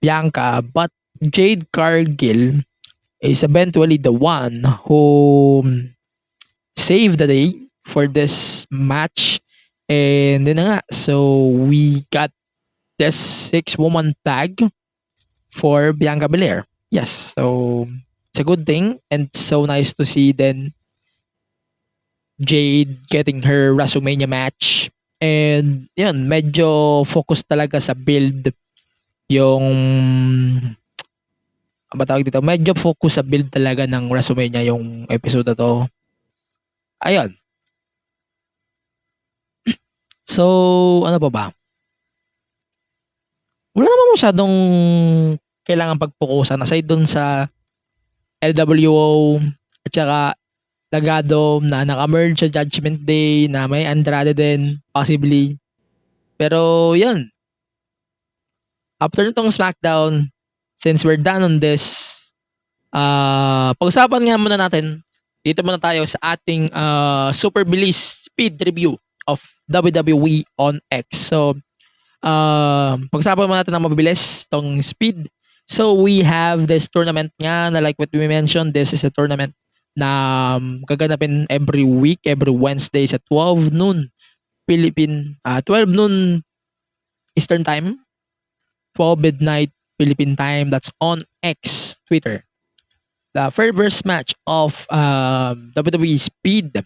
Bianca. But Jade Cargill is eventually the one who saved the day for this match. And then nga, so we got this 6-woman tag for Bianca Belair. Yes, so it's a good thing, and it's so nice to see then Jade getting her WrestleMania match. And yun, medyo focus talaga sa build yung medyo focus sa build talaga ng WrestleMania yung episode na to. Ayun. So, ano pa ba? Wala naman masyadong kailangan pagpukusan aside dun sa LWO at saka Legado na naka-merge sa Judgment Day na may Andrade din, possibly. Pero, yun. After nitong SmackDown, since we're done on this, pag-usapan nga muna natin, dito muna tayo sa ating super bilis speed review of WWE on X. So, pag-usapan muna natin ng mabilis tong speed. So, we have this tournament nga na like what we mentioned, this is a tournament na gaganapin every week, every Wednesday sa 12 noon 12 noon Eastern Time, 12 midnight Philippine Time. That's on X, Twitter. The first match of WWE Speed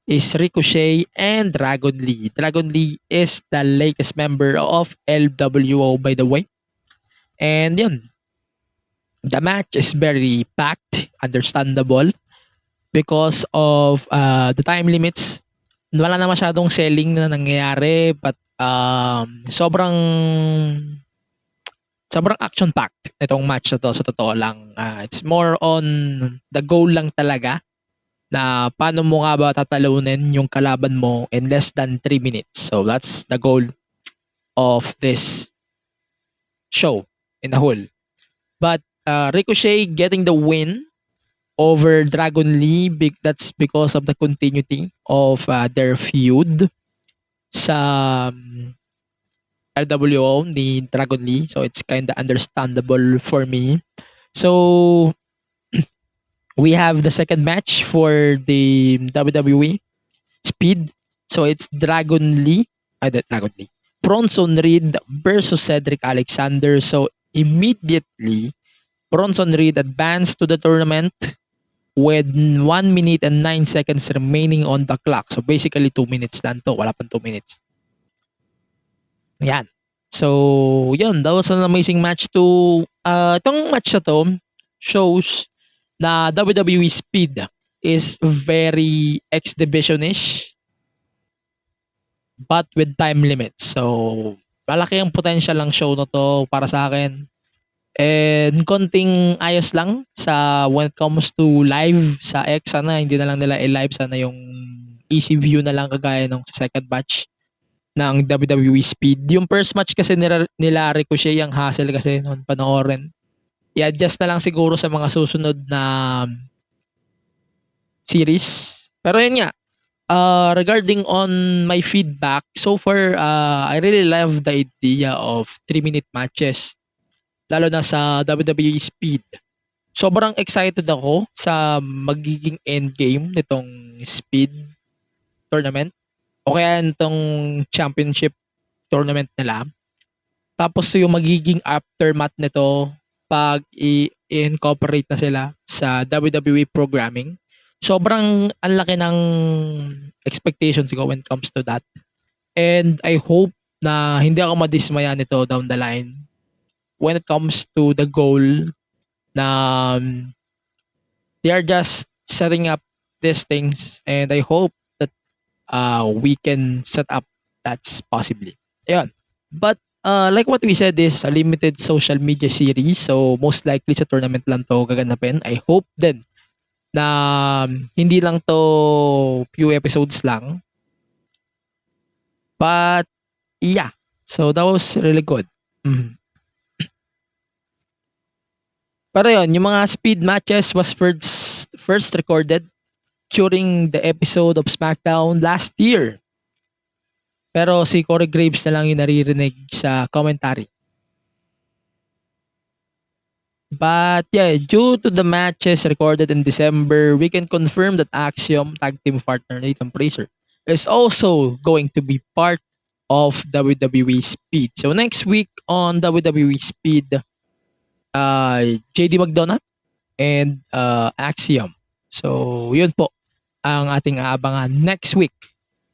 is Ricochet and Dragon Lee. Dragon Lee is the latest member of LWO, by the way. And yun, the match is very packed, understandable, because of the time limits. Wala na masyadong selling na nangyayari, but sobrang action-packed itong match na to, sa totoo lang. It's more on the goal lang talaga, na paano mo nga ba tatalunin yung kalaban mo in less than 3 minutes. So that's the goal of this show in the whole. But Ricochet getting the win over Dragon Lee, that's because of the continuity of their feud sa LWO ni Dragon Lee. So it's kind of understandable for me. So we have the second match for the WWE Speed. So it's Dragon Lee, Bronson Reed versus Cedric Alexander. So immediately, Bronson Reed advanced to the tournament with 1 minute and 9 seconds remaining on the clock. So basically 2 minutes lang to. Wala pang 2 minutes. Yan. So, yun. That was an amazing match to... itong match na to shows na WWE Speed is very exhibition-ish but with time limits. So, malaki ang potential ng show na to para sa akin. And konting ayos lang sa when it comes to live sa X, sana hindi na lang nila i-live, sana yung easy view na lang kagaya ng second match ng WWE Speed. Yung first match kasi nila Ricochet, yung hassle kasi noon panoorin. I-adjust na lang siguro sa mga susunod na series. Pero yun nga, regarding on my feedback, so far, I really love the idea of 3-minute matches. Lalo na sa WWE Speed. Sobrang excited ako sa magiging endgame nitong Speed tournament. O kaya nitong championship tournament nila. Tapos yung magiging aftermath nito pag i-incorporate na sila sa WWE programming. Sobrang ang laki ng expectations ko when it comes to that. And I hope na hindi ako madismaya nito down the line when it comes to the goal na they are just setting up these things, and I hope that we can set up that's possibly. Ayun. But like what we said, is a limited social media series, so most likely sa tournament lang to gaganapin. I hope din na hindi lang to few episodes lang. But yeah, so that was really good. Pero yun, yung mga speed matches was first recorded during the episode of SmackDown last year. Pero si Corey Graves na lang yung naririnig sa commentary. But yeah, due to the matches recorded in December, we can confirm that Axiom tag team partner Nathan Fraser is also going to be part of WWE Speed. So next week on WWE Speed, JD McDonough and Axiom. So, yun po ang ating aabangan next week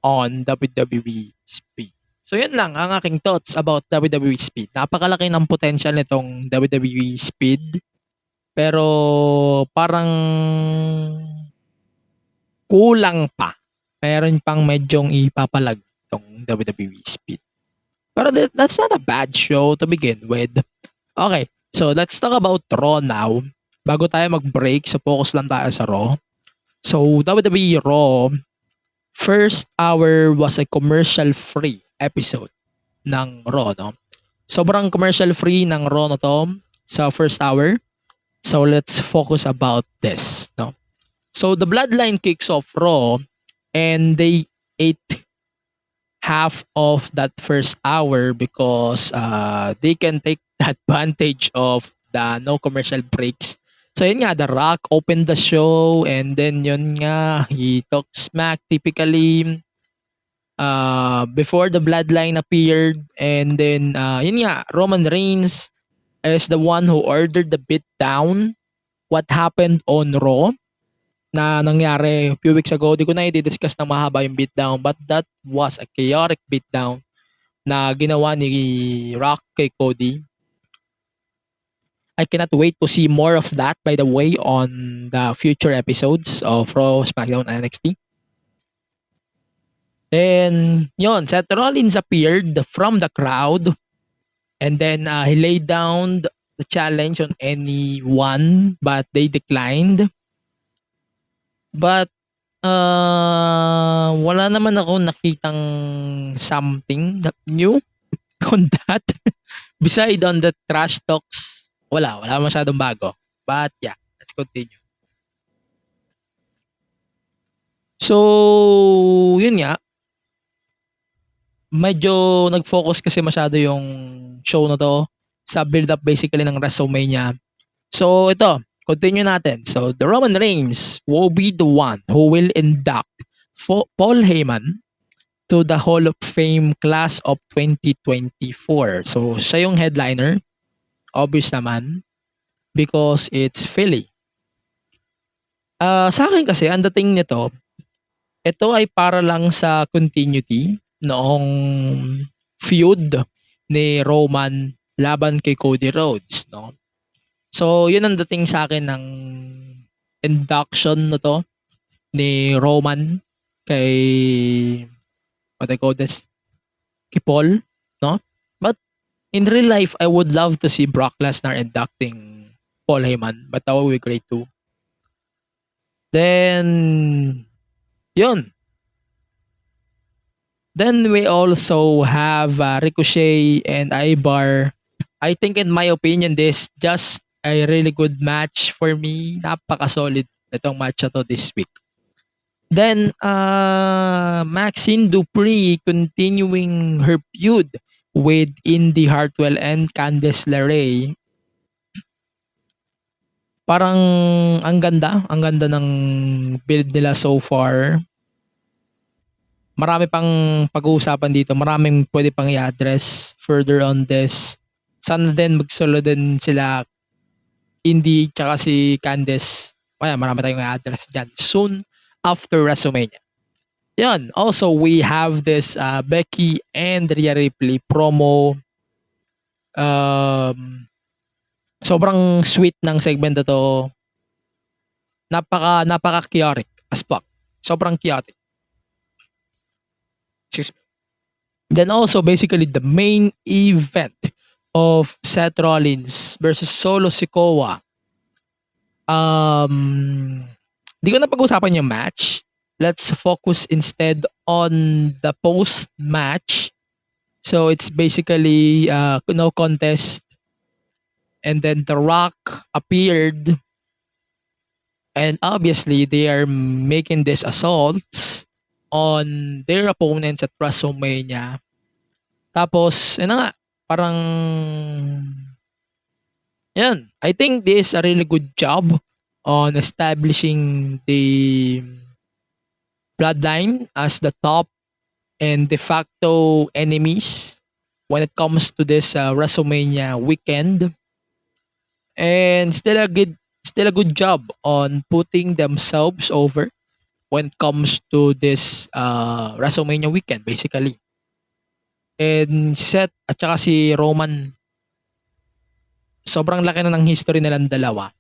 on WWE Speed. So, yun lang ang aking thoughts about WWE Speed. Napakalaki ng potential nitong WWE Speed. Pero, parang kulang pa. Meron pang medyong ipapalag tong WWE Speed. Pero that's not a bad show to begin with. Okay, so let's talk about Raw now. Bago tayo mag-break, so focus lang tayo sa Raw. So WWE Raw, first hour was a commercial-free episode ng Raw, no? Sobrang commercial-free ng Raw na to sa first hour. So let's focus about this, no? So the Bloodline kicks off Raw and they ate half of that first hour because they can take advantage of the no commercial breaks. So yun nga, The Rock opened the show and then yun nga, he talked smack typically before the Bloodline appeared, and then yun nga, Roman Reigns is the one who ordered the beatdown. What happened on Raw na nangyari a few weeks ago. Di ko na i-discuss na mahaba yung beatdown, but that was a chaotic beatdown na ginawa ni Rock kay Cody. I cannot wait to see more of that, by the way, on the future episodes of Raw, SmackDown, and NXT. Then, yun, Seth Rollins appeared from the crowd and then he laid down the challenge on anyone, but they declined. But wala naman ako nakitang something new on that. Beside on the trash talks, wala masyadong bago. But yeah, let's continue. So, yun nga. Medyo nag-focus kasi masyado yung show na to sa build-up basically ng WrestleMania. So, ito. Continue natin. So, the Roman Reigns will be the one who will induct Paul Heyman to the Hall of Fame class of 2024. So, siya yung headliner. Obvious naman. Because it's Philly. Sa akin kasi, ang dating nito, ito ay para lang sa continuity noong feud ni Roman laban kay Cody Rhodes, no? So, yun ang dating sa akin ng induction na to ni Roman kay what I call this? Kay Paul, no? But in real life, I would love to see Brock Lesnar inducting Paul Heyman, but that would be great too. Then, yun. Then we also have Ricochet and Ibar. I think in my opinion, this just a really good match for me. Napaka-solid itong match to this week. Then, Maxine Dupree continuing her feud with Indy Hartwell and Candice LeRae. Parang ang ganda ng build nila so far. Marami pang pag-uusapan dito. Maraming pwede pang i-address further on this. Sana din magsolo din sila Indy tsaka si Candice. Kaya marami tayong i-address dyan soon after WrestleMania. Yan. Also, we have this Becky and Rhea Ripley promo. Sobrang sweet ng segment na to. Napaka chaotic as fuck. Sobrang chaotic. Then also basically the main event of Seth Rollins versus Solo Sikoa. Di ko na pag-usapan yung match. Let's focus instead on the post-match. So it's basically no contest. And then The Rock appeared. And obviously they are making this assaults on their opponents at WrestleMania. Tapos, yun nga, parang, yan. I think this is a really good job on establishing the Bloodline as the top and de facto enemies when it comes to this WrestleMania weekend. And still a good job on putting themselves over when it comes to this WrestleMania weekend, basically. And si Seth at saka si Roman, sobrang laki na ng history nilang dalawa.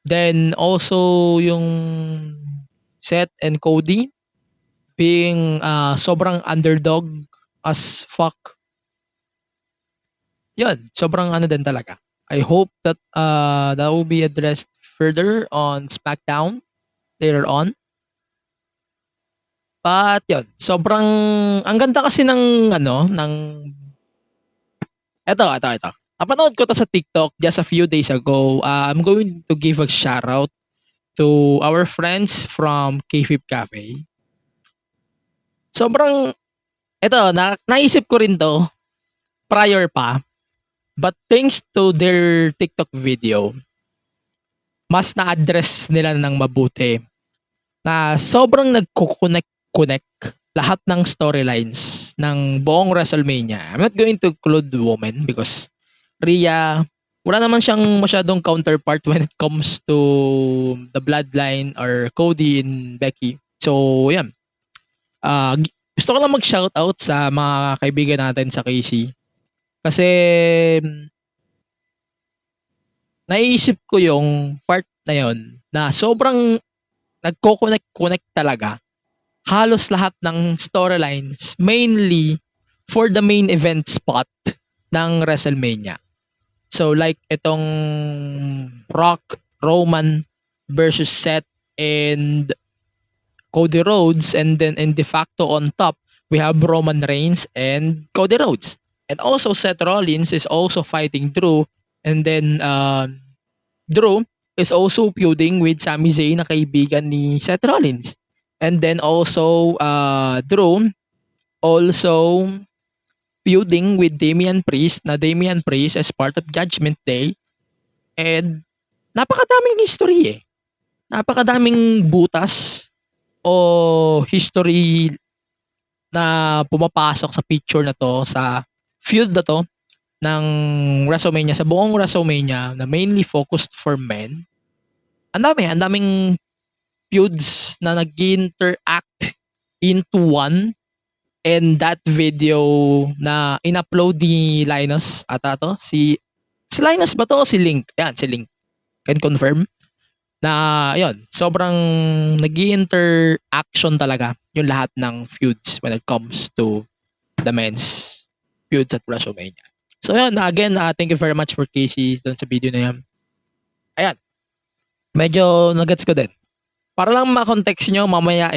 Then also yung Seth and Cody being sobrang underdog as fuck. Yun, sobrang ano din talaga. I hope that that will be addressed further on SmackDown later on. But yun, sobrang ang ganda kasi ng eto. Napanood ko to sa TikTok just a few days ago. I'm going to give a shout out to our friends from K-Fip Cafe. Sobrang naisip ko rin to prior pa. But thanks to their TikTok video, mas na-address nila ng mabuti na sobrang nagko-connect lahat ng storylines ng buong WrestleMania. I'm not going to include women because Rhea, wala naman siyang masyadong counterpart when it comes to the bloodline or Cody and Becky. So, yan. Gusto ko lang mag-shoutout sa mga kaibigan natin sa KC. Kasi naisip ko yung part na yon na sobrang nagko-connect talaga. Halos lahat ng storylines mainly for the main event spot ng WrestleMania. So like itong Rock, Roman versus Seth and Cody Rhodes, and then in de facto on top we have Roman Reigns and Cody Rhodes. And also Seth Rollins is also fighting Drew, and then Drew is also feuding with Sami Zayn na kaibigan ni Seth Rollins. And then also Drew also feuding with Damian Priest, na Damian Priest as part of Judgment Day. And napakadaming history eh. Napakadaming butas o history na pumapasok sa picture na to, sa feud na to ng WrestleMania, sa buong WrestleMania na mainly focused for men. Ang daming feuds na nag-interact into one. And that video na in-upload ni Linus ata to, si Linus ba to o si Link? Yan, si Link. Can confirm na yun, sobrang nag-interaction talaga yung lahat ng feuds when it comes to the men's feuds at WrestleMania. So yun, again, thank you very much for Casey doon sa video na yan. Ayan, medyo nagets ko din. Para lang ma-context nyo, mamaya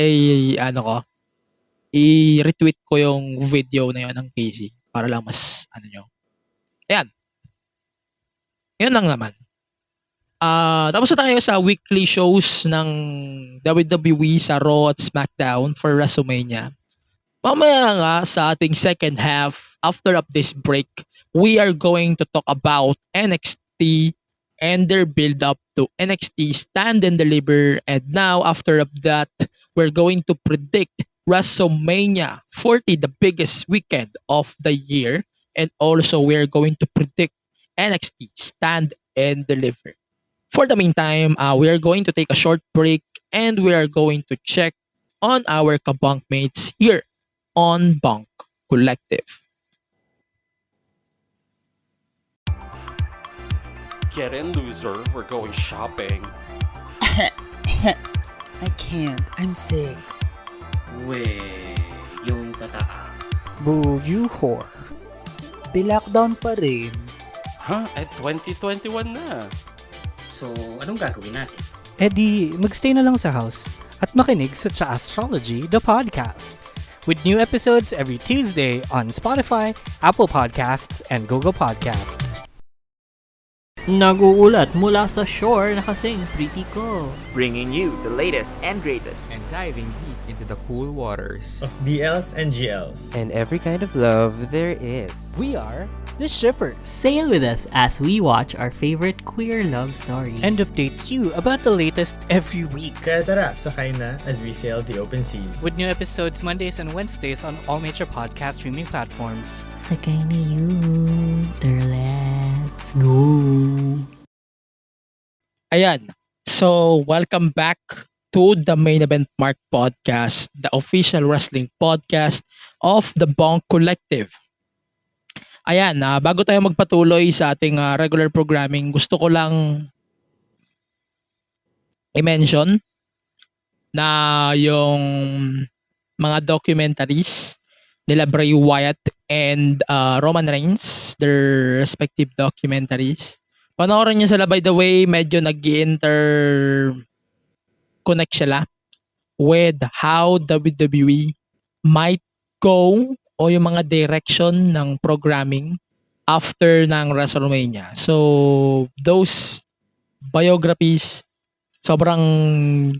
i-retweet ko yung video na yun ng Casey para lang mas nyo. Ayan. Yun lang naman. Tapos na tayo sa weekly shows ng WWE sa Raw at SmackDown for WrestleMania. Mamaya nga sa ating second half, after of this break, we are going to talk about NXT and their build up to NXT Stand and Deliver. And now, after of that, we're going to predict WrestleMania 40, the biggest weekend of the year. And also, we're going to predict NXT Stand and Deliver. For the meantime, we are going to take a short break and we are going to check on our kabunk mates here on BUNK Collective. Get in, loser. We're going shopping. I can't. I'm sick. Weh, yung tataa. Boo, you whore. Di-lockdown pa rin. Huh? 2021 na. So, anong gagawin natin? Di, magstay na lang sa house at makinig sa Astrology, the podcast. With new episodes every Tuesday on Spotify, Apple Podcasts, and Google Podcasts. Naguulat mula sa shore na kasing pretty ko. Bringing you the latest and greatest. And diving deep into the cool waters. Of BLs and GLs. And every kind of love there is. We are the Shippers. Sail with us as we watch our favorite queer love stories. And update you about the latest every week. Kaya tara, sakay na as we sail the open seas. With new episodes Mondays and Wednesdays on all major podcast streaming platforms. Sakay na you. Let's go. Ayan. So, welcome back to the Main Event Mark Podcast, the official wrestling podcast of the BUNK Collective. Ayan, bago tayo magpatuloy sa ating regular programming, gusto ko lang i-mention na yung mga documentaries nila Bray Wyatt and Roman Reigns, their respective documentaries. Panoorin nyo sila, by the way, medyo nag-interconnect sila with how WWE might go o yung mga direction ng programming after ng WrestleMania. So, those biographies, sobrang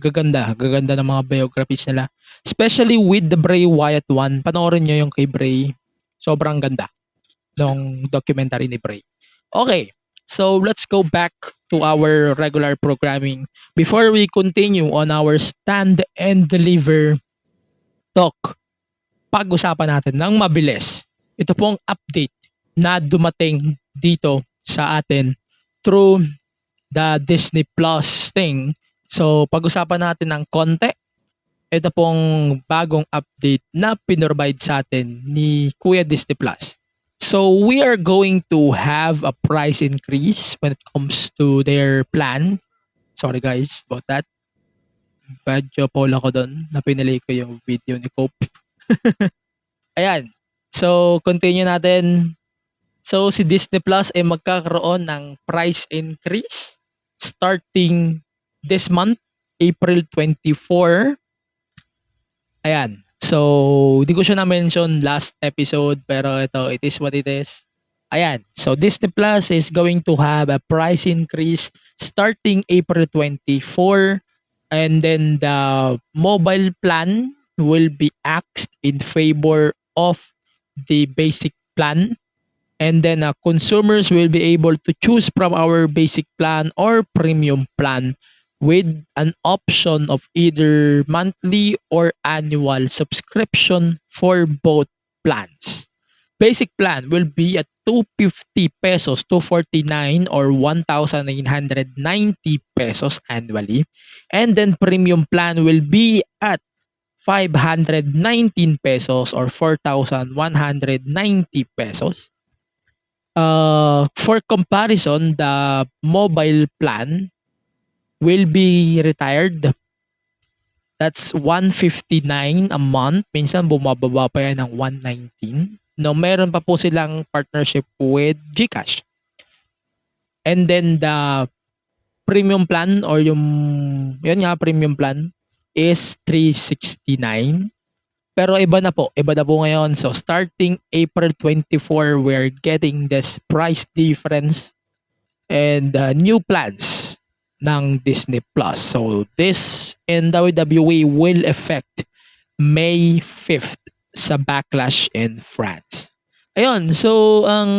gaganda ng mga biographies nila. Especially with the Bray Wyatt one. Panoorin nyo yung kay Bray. Sobrang ganda ng documentary ni Bray. Okay, so let's go back to our regular programming. Before we continue on our Stand and Deliver talk, pag-usapan natin ng mabilis. Ito pong update na dumating dito sa atin through the Disney Plus thing. So, pag-usapan natin ng konti. Ito pong bagong update na pinrovide sa atin ni Kuya Disney Plus. So, we are going to have a price increase when it comes to their plan. Sorry guys about that. Medyo poll ako doon na pinili ko yung video ni Cope. Ayan. So, continue natin. So, si Disney Plus ay magkakaroon ng price increase starting this month, April 24. Ayan. So, di ko siya na-mention last episode, pero ito, it is what it is. Ayan. So, Disney Plus is going to have a price increase starting April 24. And then the mobile plan will be axed in favor of the basic plan. And then consumers will be able to choose from our basic plan or premium plan with an option of either monthly or annual subscription for both plans. Basic plan will be at 250 pesos, 249 or 1,990 pesos annually. And then premium plan will be at 519 pesos or 4,190 pesos. For comparison, the mobile plan will be retired. That's 159 a month. Minsan bumababa pa yan ng 119. No, meron pa po silang partnership with GCash. And then the premium plan or yun nga, premium plan is 369. Pero iba na po ngayon. So starting April 24, we're getting this price difference and new plans ng Disney Plus. So this in WWE will affect May 5th sa Backlash in France. Ayun, so ang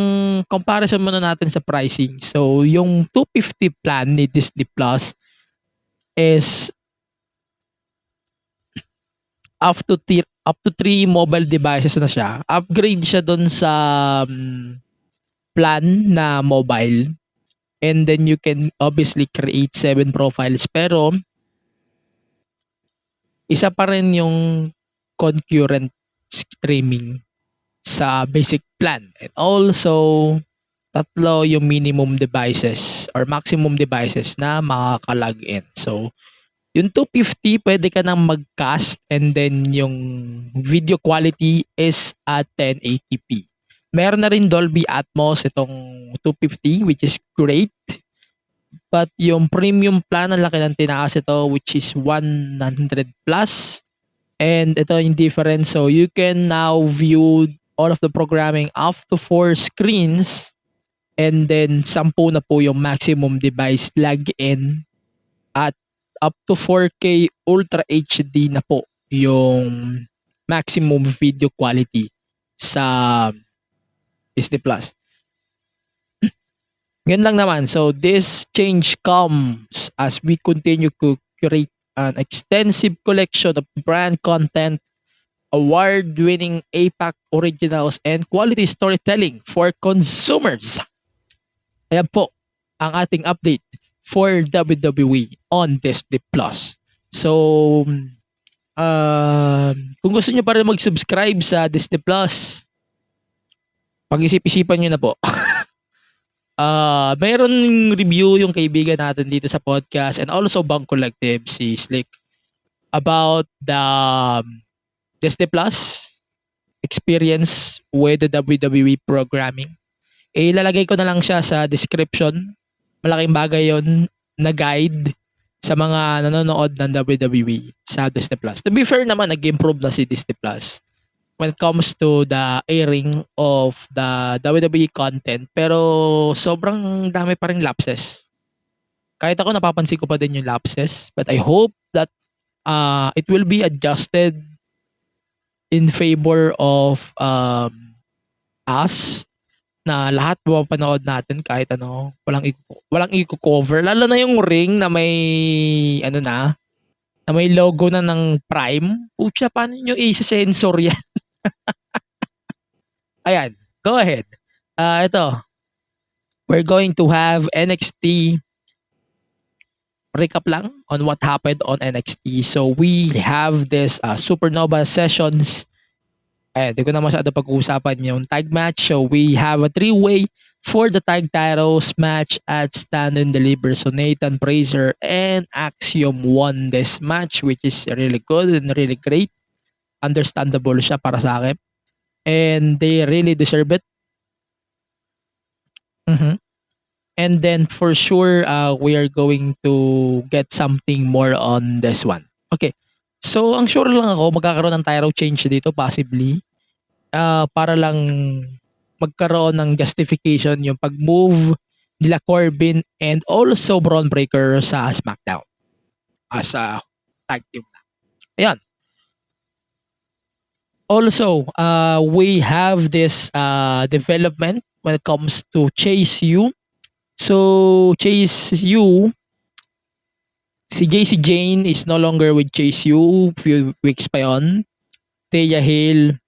comparison muna natin sa pricing. So yung 250 plan ni Disney Plus is up to 3 mobile devices na siya. Upgrade siya doon sa plan na mobile. And then you can obviously create 7 profiles. Pero isa pa rin yung concurrent streaming sa basic plan. And also, 3 yung minimum devices or maximum devices na makaka-log in. So, yung 250, pwede ka nang mag-cast and then yung video quality is at 1080p. Meron na rin Dolby Atmos itong 250 which is great. But yung premium plan, ang laki ng tinaas ito which is 100 plus. And ito yung difference. So you can now view all of the programming up to 4 screens. And then 10 na po yung maximum device log-in. At up to 4K Ultra HD na po yung maximum video quality sa Disney Plus. Yun lang naman. So this change comes as we continue to curate an extensive collection of brand content, award-winning APAC originals, and quality storytelling for consumers. Ayan po ang ating update for WWE on Disney Plus. So, kung gusto nyo pa rin mag-subscribe sa Disney Plus, pag-isip-isipan nyo na po. Mayroon review yung kaibigan natin dito sa podcast and also BUNK Collective, si Slick. about the Disney Plus experience with the WWE programming. Ilalagay ko na lang siya sa description. Malaking bagay yon na guide sa mga nanonood ng WWE sa Disney Plus. To be fair naman, nag-improve na si Disney Plus when it comes to the airing of the WWE content. Pero sobrang dami pa rin lapses. Kahit ako napapansin ko pa din yung lapses. But I hope that it will be adjusted in favor of us na lahat mapapanood natin kahit ano, walang i-cover. Lalo na yung ring na may na may logo na ng Prime. Pucha, paano nyo i-sensor yan? Ayan, go ahead. Ito, we're going to have NXT recap lang on what happened on NXT. So we have this Supernova sessions. Di ko na masyado pag-uusapan yung tag match. So we have a 3-way for the tag titles match at Stand and Deliver. So Nathan Frazer and Axiom won this match, which is really good and really great. Understandable siya para sa akin. And they really deserve it. And then for sure, we are going to get something more on this one. Okay. So, ang sure lang ako, magkakaroon ng title change dito, possibly. Para lang magkaroon ng justification yung pag-move nila Corbin and also Braun Breaker sa SmackDown. As a tag team na. Ayan. Also, we have this development when it comes to Chase U. So, Chase U, si JC Jane is no longer with Chase U. Few weeks pa yun. Thea Hale,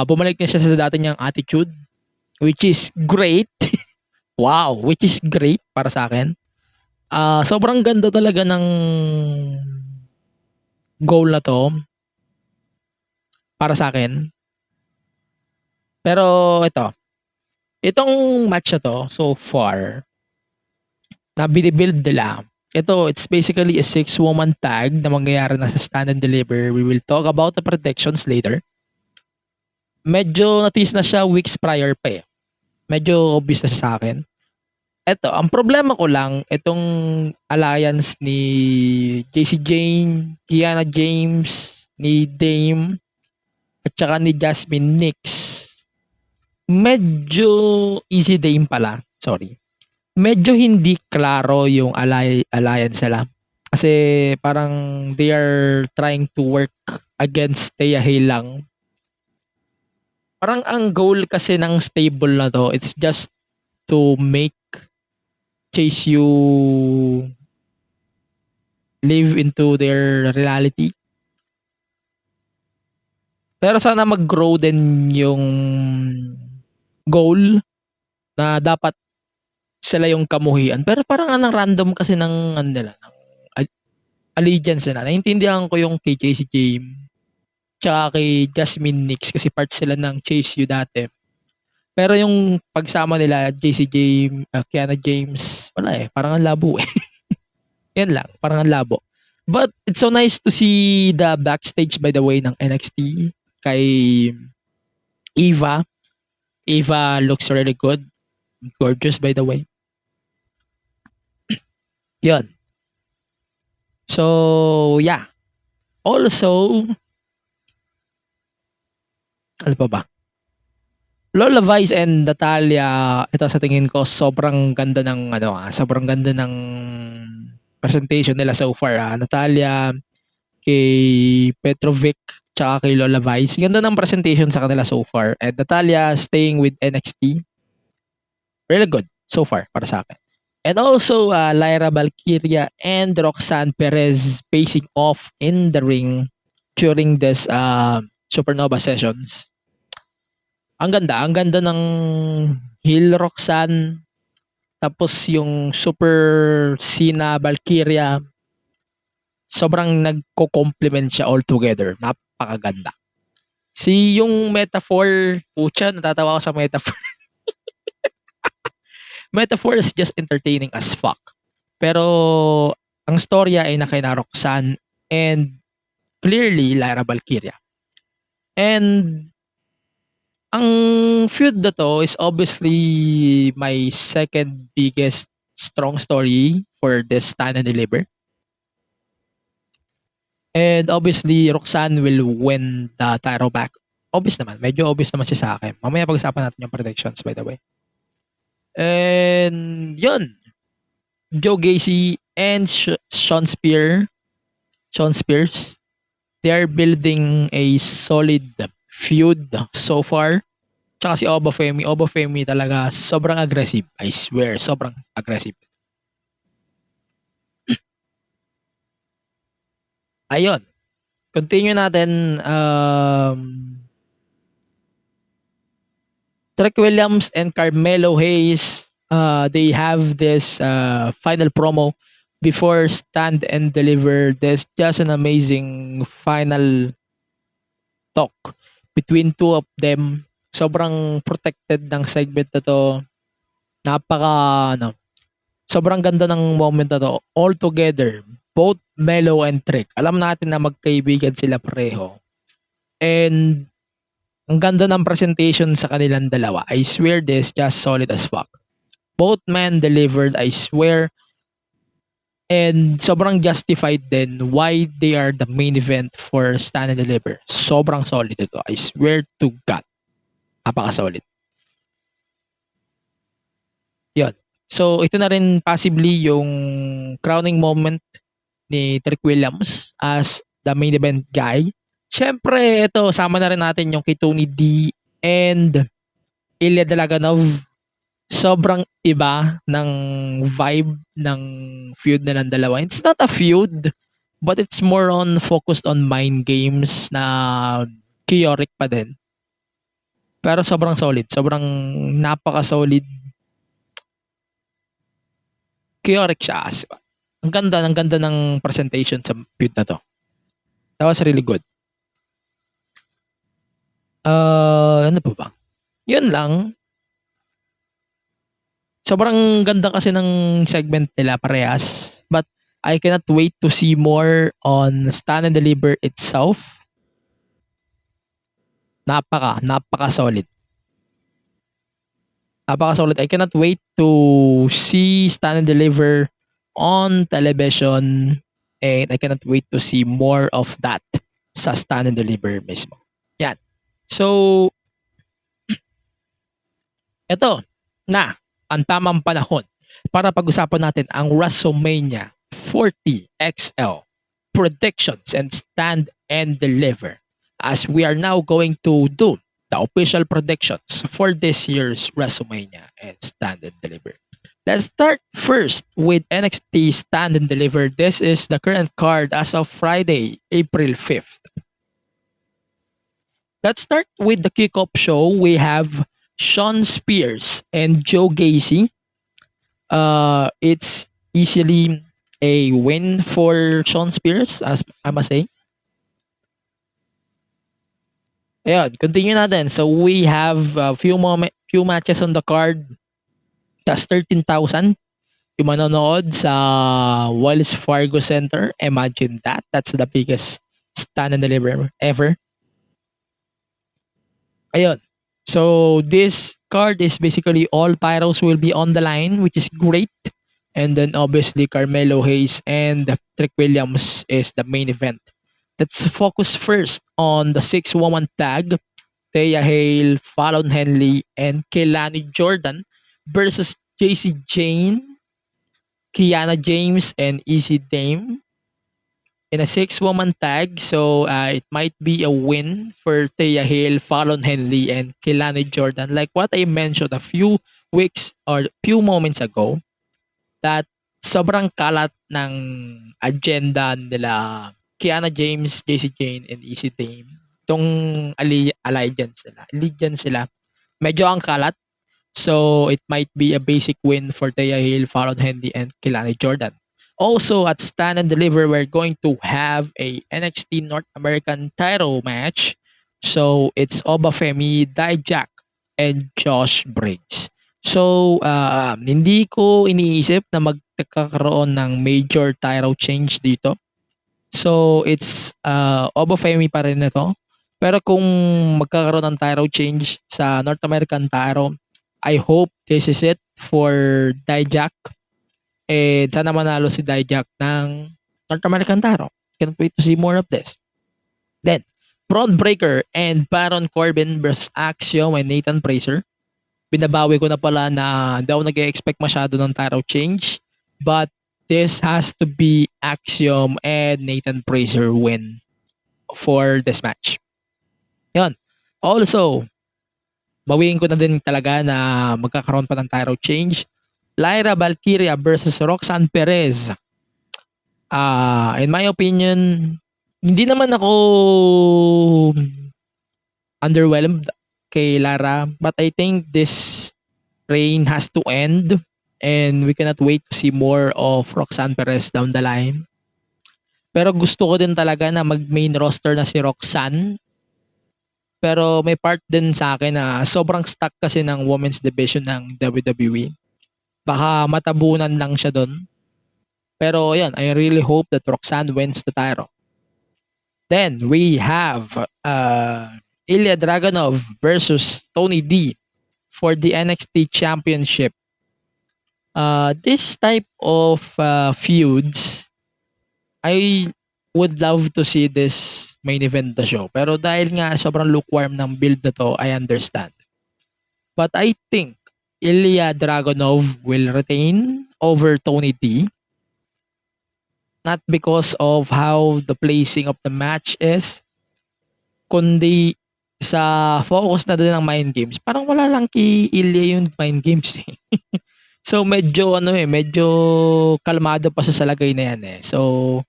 bumalik na siya sa dati niyang attitude, which is great. Wow, which is great para sa akin. Sobrang ganda talaga ng goal na to para sa akin. Pero itong match na to, so far, na binibuild nila, it's basically a 6-woman tag na mangyayari na sa Stand and Deliver. We will talk about the predictions later. Medyo natis na siya weeks prior pa eh. Medyo obvious na siya sa akin. Ang problema ko lang, itong alliance ni JC Jane, Kiana James, ni Dame, at saka ni Jasmine Nix. Medyo easy Dame pala. Sorry. Medyo hindi klaro yung alliance nila. Kasi parang they are trying to work against Thea Hale lang. Parang ang goal kasi ng stable na to, it's just to make Chase you live into their reality. Pero sana mag-grow din yung goal na dapat sila yung kamuhian. Pero parang anong random kasi ng ng allegiance na. Naintindihan ko yung kay Chase James tsaka kay Jasmine Nix kasi part sila ng Chase U dati. Pero yung pagsama nila, JC James, Kiana James, wala eh. Parang ang labo eh. Yan lang. Parang ang labo. But it's so nice to see the backstage by the way ng NXT kay Eva. Eva looks really good. Gorgeous by the way. Yun. So, yeah. Also, ano pa ba? Lola Vice and Natalia, ito sa tingin ko sobrang ganda ng sobrang ganda ng presentation nila so far. Natalia kay Petrovic tsaka kay Lola Vice. Ganda ng presentation sa kanila so far. And Natalia staying with NXT. Really good so far para sa akin. And also Lyra Valkyria and Roxanne Perez facing off in the ring during this Supernova sessions. Ang ganda ng heel Roxanne, tapos yung Super Cena Valkyria, sobrang nagko-complement siya all together. Napakaganda. Yung metaphor, pucha, natatawa ako sa metaphor. Metaphor is just entertaining as fuck. Pero ang storya ay nakaina Roxanne and clearly Lyra Valkyria. And ang feud na to is obviously my second biggest strong story for this Stand and Deliver. And obviously, Roxanne will win the title back. Obvious naman. Medyo obvious naman siya sa akin. Mamaya pag-usapan natin yung predictions, by the way. And yun. Joe Gacy and Sean Spears, they're building a solid feud so far. Tsaka si Oba Femi talaga sobrang aggressive. I swear, sobrang aggressive. Ayun. Continue natin. Trick Williams and Carmelo Hayes, they have this final promo before Stand and Deliver. There's just an amazing final talk between two of them. Sobrang protected ng segment na to. Sobrang ganda ng moment na to. All together, both Melo and Trick. Alam natin na magkaibigan sila pareho. And ang ganda ng presentation sa kanilang dalawa. I swear this just solid as fuck. Both men delivered, I swear. And sobrang justified din why they are the main event for Stand and Deliver. Sobrang solid ito. I swear to God. Napaka-solid. Yun. So, ito na rin possibly yung crowning moment ni Trick Williams as the main event guy. Siyempre, ito, sama na rin natin yung kay Tony D and Ilya Dragunov. Sobrang iba ng vibe ng feud na ng dalawa. It's not a feud, but it's more on focused on mind games na chaotic pa din. Pero sobrang solid. Sobrang napaka-solid. Chaotic siya. Ang ganda ng presentation sa feud na to. That was really good. Ano pa ba? Yun lang. Sobrang ganda kasi ng segment nila parehas. But I cannot wait to see more on Stand and Deliver itself. Napaka-solid. Napaka-solid. I cannot wait to see Stand and Deliver on television. And I cannot wait to see more of that sa Stand and Deliver mismo. Yan. So, eto na ang tamang panahon para pag-usapan natin ang WrestleMania 40 XL predictions and Stand and Deliver, as we are now going to do the official predictions for this year's WrestleMania and Stand and Deliver. Let's start first with NXT Stand and Deliver. This is the current card as of Friday, April 5th. Let's start with the kickoff show. We have Sean Spears and Joe Gacy. It's easily a win for Sean Spears, as I must say. Ayan, continue natin. So we have a few matches on the card. That's 13,000. Yung manonood sa Wells Fargo Center. Imagine that. That's the biggest Stand and Deliver ever. Ayun. So this card is basically all pyros will be on the line, which is great. And then obviously Carmelo Hayes and Trick Williams is the main event. Let's focus first on the 6-woman tag. Thea Hale, Fallon Henley, and Kehlani Jordan versus JC Jane, Kiana James, and Easy Dame. In a 6-woman tag, so it might be a win for Thea Hale, Fallon Henley, and Kehlani Jordan. Like what I mentioned a few weeks or few moments ago, that sobrang kalat ng agenda nila Kiana James, JC Jane, and Easy Dame. Itong allegiance sila. Medyo ang kalat. So it might be a basic win for Thea Hale, Fallon Henley, and Kehlani Jordan. Also, at Stand and Deliver, we're going to have a NXT North American title match. So, it's Oba Femi, Dijak, and Josh Briggs. So, hindi ko iniisip na magkakaroon ng major title change dito. So, it's Oba Femi pa rin ito. Pero kung magkakaroon ng title change sa North American title, I hope this is it for Dijak. And sana manalo si Dijak ng North American title. Can't wait to see more of this. Then, Braun Breaker and Baron Corbin versus Axiom and Nathan Frazer. Binabawi ko na pala na daw nag-expect masyado ng title change. But this has to be Axiom and Nathan Frazer win for this match. Yun. Also, bawiin ko na din talaga na magkakaroon pa ng title change. Lyra Valkyria versus Roxanne Perez. In my opinion, hindi naman ako underwhelmed kay Lara, but I think this reign has to end and we cannot wait to see more of Roxanne Perez down the line. Pero gusto ko din talaga na mag-main roster na si Roxanne. Pero may part din sa akin na sobrang stuck kasi ng women's division ng WWE. Baka matabunan lang siya doon. Pero yan, I really hope that Roxanne wins the title. Then we have Ilya Dragunov versus Tony D for the NXT Championship. This type of feuds, I would love to see this main event the show. Pero dahil nga sobrang lukewarm ng build na to, I understand. But I think Ilya Dragunov will retain over Tony D. Not because of how the placing of the match is, kundi sa focus na din ng mind games. Parang wala lang kay Ilya yung mind games eh. So medyo medyo kalmado pa siya sa lagay na yan eh. So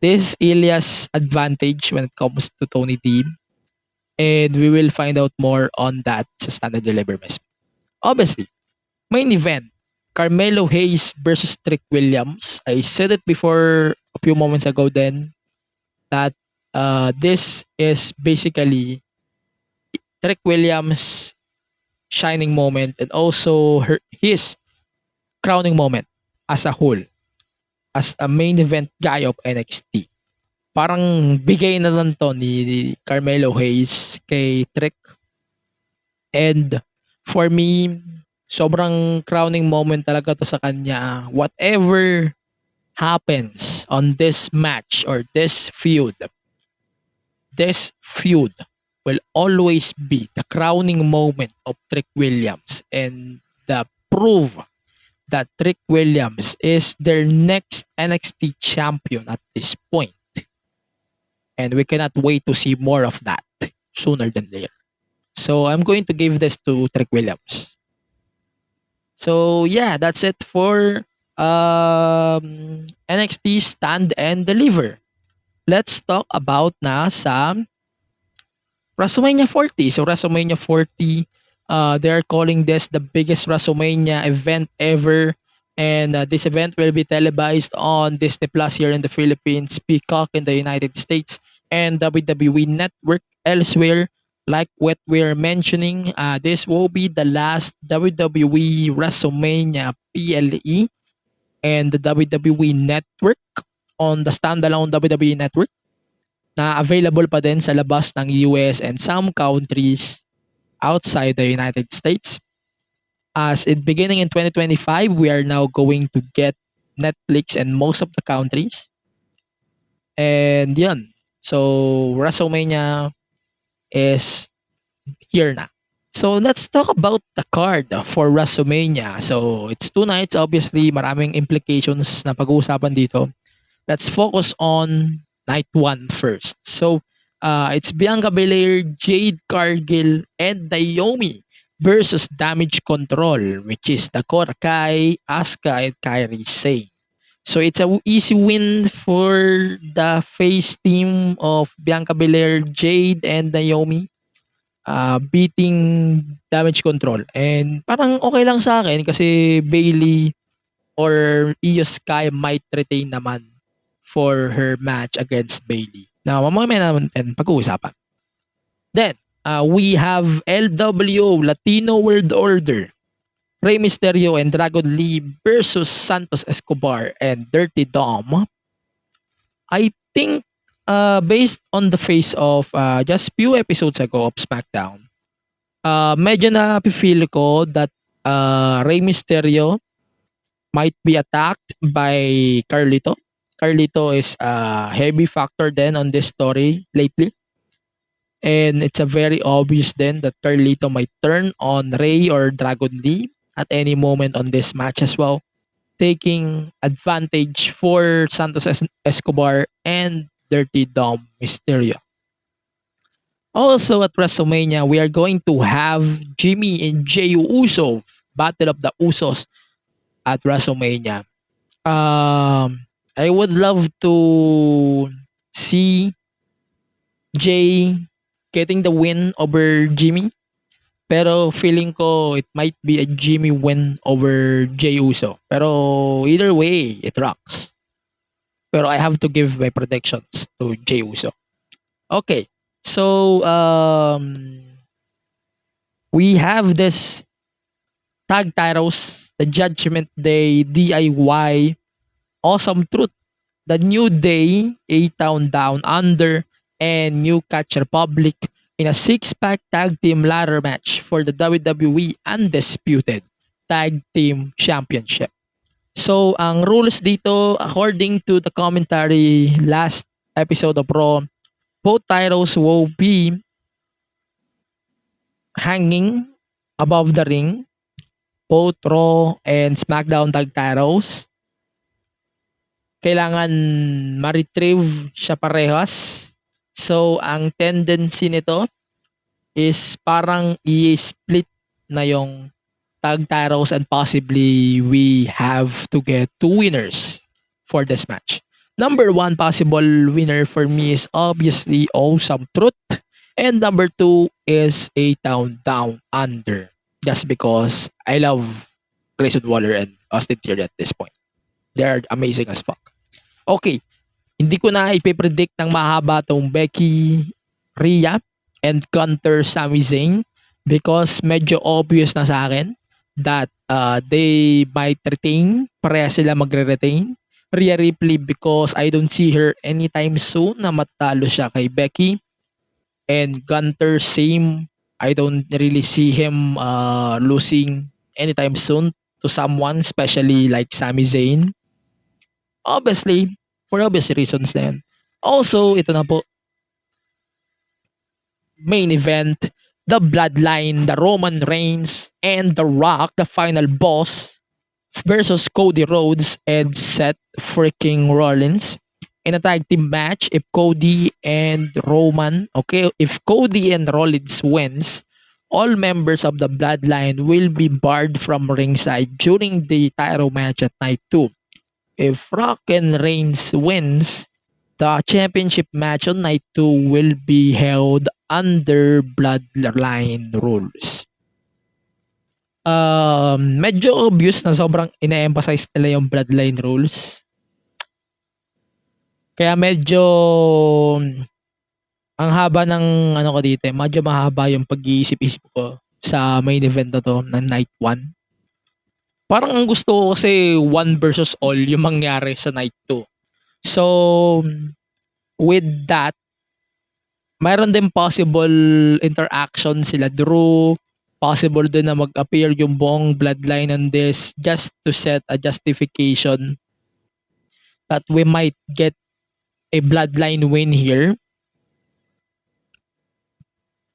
this Ilya's advantage when it comes to Tony D. And we will find out more on that sa Stand and Deliver mismo. Obviously, main event, Carmelo Hayes versus Trick Williams. I said it before a few moments ago then that this is basically Trick Williams' shining moment and also his crowning moment as a whole, as a main event guy of NXT. Parang bigay na lang to ni Carmelo Hayes kay Trick. And for me, sobrang crowning moment talaga to sa kanya. Whatever happens on this match or this feud will always be the crowning moment of Trick Williams and the proof that Trick Williams is their next NXT champion at this point. And we cannot wait to see more of that sooner than later. So I'm going to give this to Trick Williams. So yeah, that's it for NXT Stand and Deliver. Let's talk about na sa WrestleMania 40. So WrestleMania 40, they're calling this the biggest WrestleMania event ever. And this event will be televised on Disney Plus here in the Philippines, Peacock in the United States, and WWE Network elsewhere. Like what we're mentioning, this will be the last WWE WrestleMania PLE and the WWE Network on the standalone WWE Network na available pa din sa labas ng US and some countries outside the United States. As it beginning in 2025, we are now going to get Netflix in most of the countries. And yun. So, WrestleMania is here na. So, let's talk about the card for WrestleMania. So, it's 2 nights. Obviously, maraming implications na pag-uusapan dito. Let's focus on night 1 first. So, it's Bianca Belair, Jade Cargill, and Naomi versus Damage Control, which is Dakota Kai, Asuka, and Kairi Sane. So it's a easy win for the face team of Bianca Belair, Jade, and Naomi, beating Damage Control. And parang okay lang sa akin kasi Bayley or Io Sky might retain naman for her match against Bayley. Now, mamaya naman pag-uusapan. Then, we have LWO, Latino World Order, Rey Mysterio and Dragon Lee versus Santos Escobar and Dirty Dom. I think based on the face of just few episodes ago of SmackDown, medyo na feel ko that Rey Mysterio might be attacked by Carlito. Carlito is a heavy factor then on this story lately. And it's a very obvious then that Carlito might turn on Rey or Dragon Lee at any moment on this match as well, taking advantage for Santos Escobar and Dirty Dom Mysterio. Also at WrestleMania, we are going to have Jimmy and Jey Uso, Battle of the Usos at WrestleMania. I would love to see Jay getting the win over Jimmy. Pero feeling ko it might be a Jimmy win over Jey Uso. Pero either way, it rocks. Pero I have to give my predictions to Jey Uso. Okay. So, we have this tag titles, the Judgment Day, DIY, Awesome Truth, the New Day, A-Town Down Under, and New Catch Republic in a six-pack tag team ladder match for the WWE Undisputed Tag Team Championship. So, ang rules dito, according to the commentary last episode of Raw, both titles will be hanging above the ring. Both Raw and SmackDown tag titles. Kailangan ma-retrieve siya parehas. So, ang tendency nito is parang i-split na yung tag titles and possibly we have to get two winners for this match. Number one possible winner for me is obviously Awesome Truth. And number two is A-Town Down Under. Just because I love Grayson Waller and Austin Theory at this point. They're amazing as fuck. Okay, hindi ko na ipipredict ng mahaba tong Becky, Rhea, and Gunter Sami Zayn because medyo obvious na sa akin that they might retain. Pareha sila magre-retain. Rhea Ripley because I don't see her anytime soon na matalo siya kay Becky. And Gunter, same. I don't really see him losing anytime soon to someone, especially like Sami Zayn. Obviously, for obvious reasons na yun. Also, ito na po, main event, the Bloodline, the Roman Reigns, and The Rock, the final boss, versus Cody Rhodes and Seth freaking Rollins in a tag team match. If Cody and Roman, if Cody and Rollins wins, all members of the Bloodline will be barred from ringside during the title match at night 2. If Rock and Reigns wins, the championship match on night 2 will be held under Bloodline rules. Medyo obvious na sobrang ina-emphasize nila yung Bloodline rules. Kaya medyo ang haba ng ano ko dito, medyo mahaba yung pag-iisip-isip ko sa main event na to ng night 1. Parang ang gusto ko kasi 1 versus all yung mangyari sa night 2. So, with that, mayroon din possible interaction sila Drew. Possible din na mag-appear yung buong Bloodline on this just to set a justification that we might get a Bloodline win here.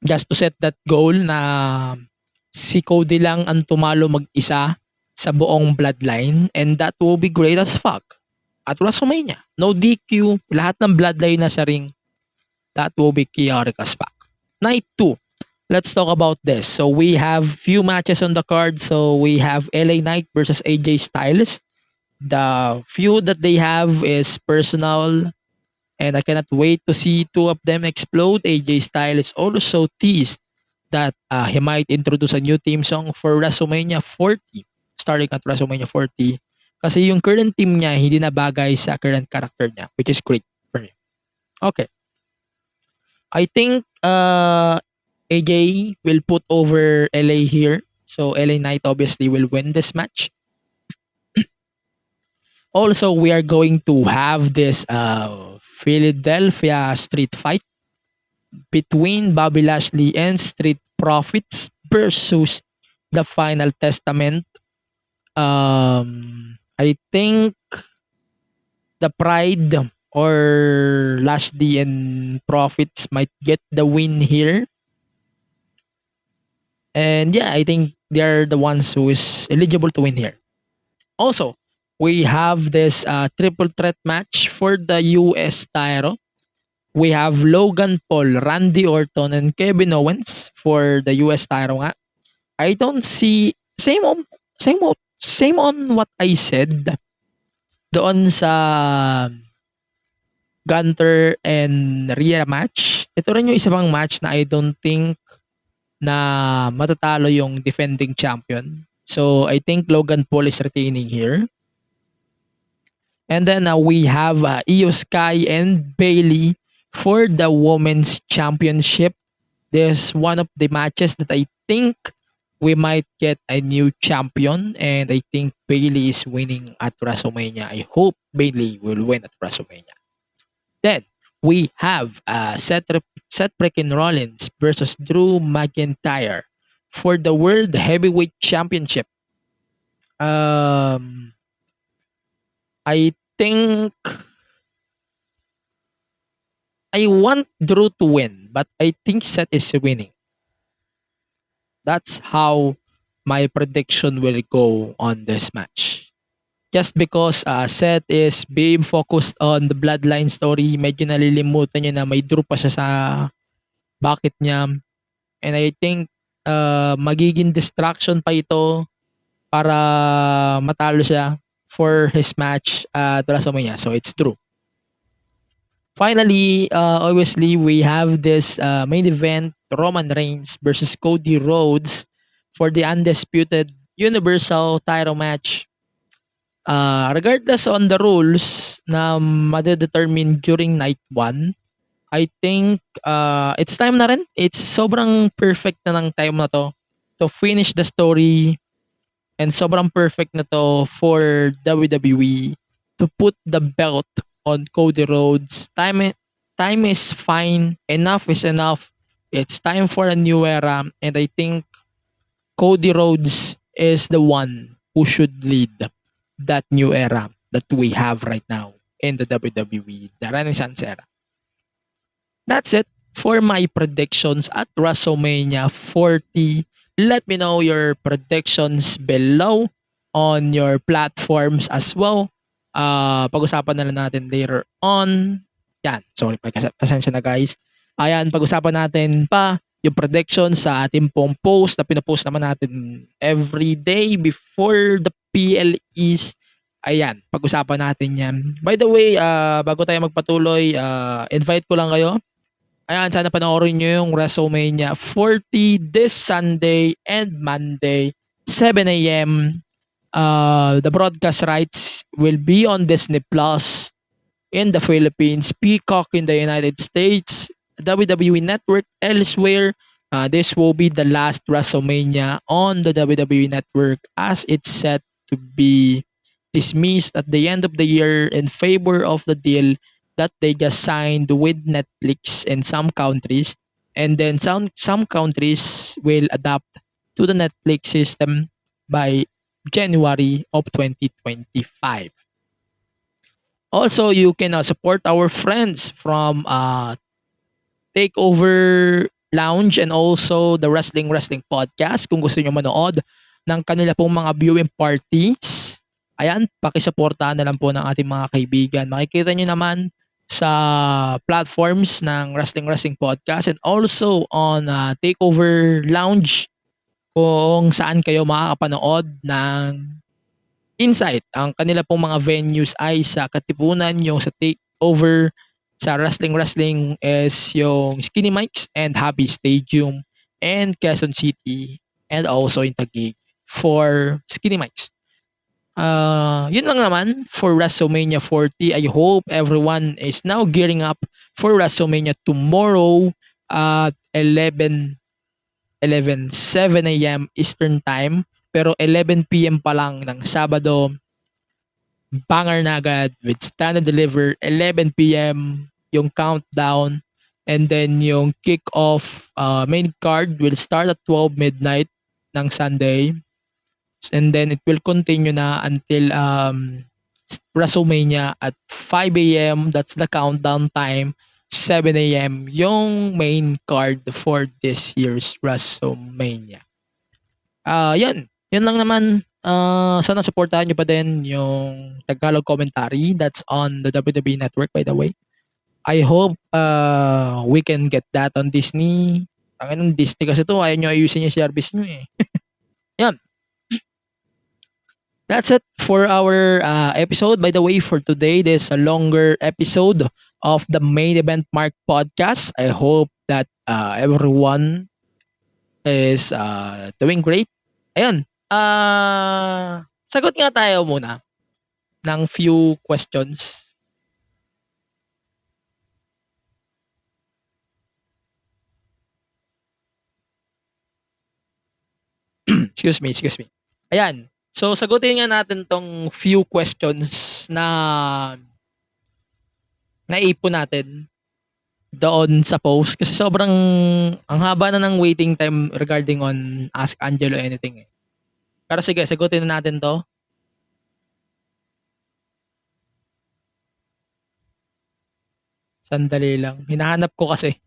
Just to set that goal na si Cody lang ang tumalo mag-isa sa buong Bloodline, and that will be great as fuck at WrestleMania. No DQ, lahat ng Bloodline na sa ring. That will be chaotic as fuck. Night 2, let's talk about this. So we have few matches on the card. So we have LA Knight versus AJ Styles. The feud that they have is personal, and I cannot wait to see two of them explode. AJ Styles also teased that he might introduce a new theme song for WrestleMania 40. Starting at WrestleMania 40. Kasi yung current team niya, hindi na bagay sa current character niya, which is great for me. Okay. I think AJ will put over LA here. So LA Knight obviously will win this match. Also, we are going to have this Philadelphia street fight between Bobby Lashley and Street Profits versus the Final Testament. I think the Pride or Lashley and Profits might get the win here. And yeah, I think they're the ones who is eligible to win here. Also, we have this triple threat match for the US title. We have Logan Paul, Randy Orton, and Kevin Owens for the US title nga. I don't see same on what I said doon sa Gunter and Rhea match. Ito rin yung isa pang match na I don't think na matatalo yung defending champion. So I think Logan Paul is retaining here. And then we have Io Sky and Bailey for the Women's Championship. This one of the matches that I think we might get a new champion, and I think Bailey is winning at WrestleMania. I hope Bailey will win at WrestleMania. Then we have Seth freaking Rollins versus Drew McIntyre for the World Heavyweight Championship. I think I want Drew to win, but I think Seth is winning. That's how my prediction will go on this match. Just because Seth is being focused on the bloodline story, medyo nalilimutan niya na may Drew pa siya sa bucket niya. And I think magiging distraction pa ito para matalo siya for his match at WrestleMania. So it's Drew. Finally, obviously, we have this main event, Roman Reigns versus Cody Rhodes for the undisputed Universal title match. Regardless on the rules na madedetermine during night 1, I think it's time na rin. It's sobrang perfect na ng time na to finish the story, and sobrang perfect na to for WWE to put the belt on Cody Rhodes. Time is fine. Enough is enough. It's time for a new era, and I think Cody Rhodes is the one who should lead that new era that we have right now in the WWE, the Renaissance era. That's it for my predictions at WrestleMania 40. Let me know your predictions below on your platforms as well. Pag-usapan na lang natin later on. Yan, sorry, pasensya na guys. Ayan, pag-usapan natin pa yung predictions sa ating pong post na pinapost naman natin every day before the PLEs. Ayan, pag-usapan natin yan. By the way, bago tayo magpatuloy, invite ko lang kayo. Ayan, sana panoorin nyo yung WrestleMania 40 this Sunday and Monday, 7 a.m. The broadcast rights will be on Disney Plus in the Philippines, Peacock in the United States, WWE Network elsewhere. This will be the last WrestleMania on the WWE Network as it's set to be dismissed at the end of the year in favor of the deal that they just signed with Netflix in some countries, and then some countries will adapt to the Netflix system by January of 2025. Also, you can support our friends from Takeover Lounge and also the Wrestling Podcast. Kung gusto nyo manood ng kanila pong mga viewing parties, ayan, pakisuportahan na lang po ng ating mga kaibigan. Makikita nyo naman sa platforms ng Wrestling Podcast and also on Takeover Lounge kung saan kayo makakapanood ng Insight. Ang kanila pong mga venues ay sa Katipunan, yung sa Takeover sa Wrestling is yung Skinny Mikes and Happy Stadium, and Quezon City and also in Taguig for Skinny Mikes. Yun lang naman for WrestleMania 40. I hope everyone is now gearing up for WrestleMania tomorrow at 7 a.m. Eastern Time. Pero 11 p.m. pa lang ng Sabado. banger na agad with Stand and Deliver 11 p.m. yung countdown, and then yung kick-off main card will start at 12 midnight ng Sunday, and then it will continue na until WrestleMania at 5 a.m. That's the countdown time. 7 a.m. yung main card for this year's WrestleMania. Yan. Yun lang naman. Sana supportahan nyo pa din yung Tagalog commentary. That's on the WWE Network, by the way. I hope we can get that on Disney. Ang Disney kasi to, ayaw nyo ayusin yung service nyo eh. Yan. That's it for our episode. By the way, for today, this is a longer episode of the Main Event Mark podcast. I hope that everyone is doing great. Ayun. Sagot nga tayo muna ng few questions. Excuse me. Ayan. So, sagutin nga natin tong few questions na naipon natin doon sa post. Kasi sobrang ang haba na ng waiting time regarding on Ask Angelo Anything eh. Pero sige, sagutin na natin to. Sandali lang. Hinahanap ko kasi.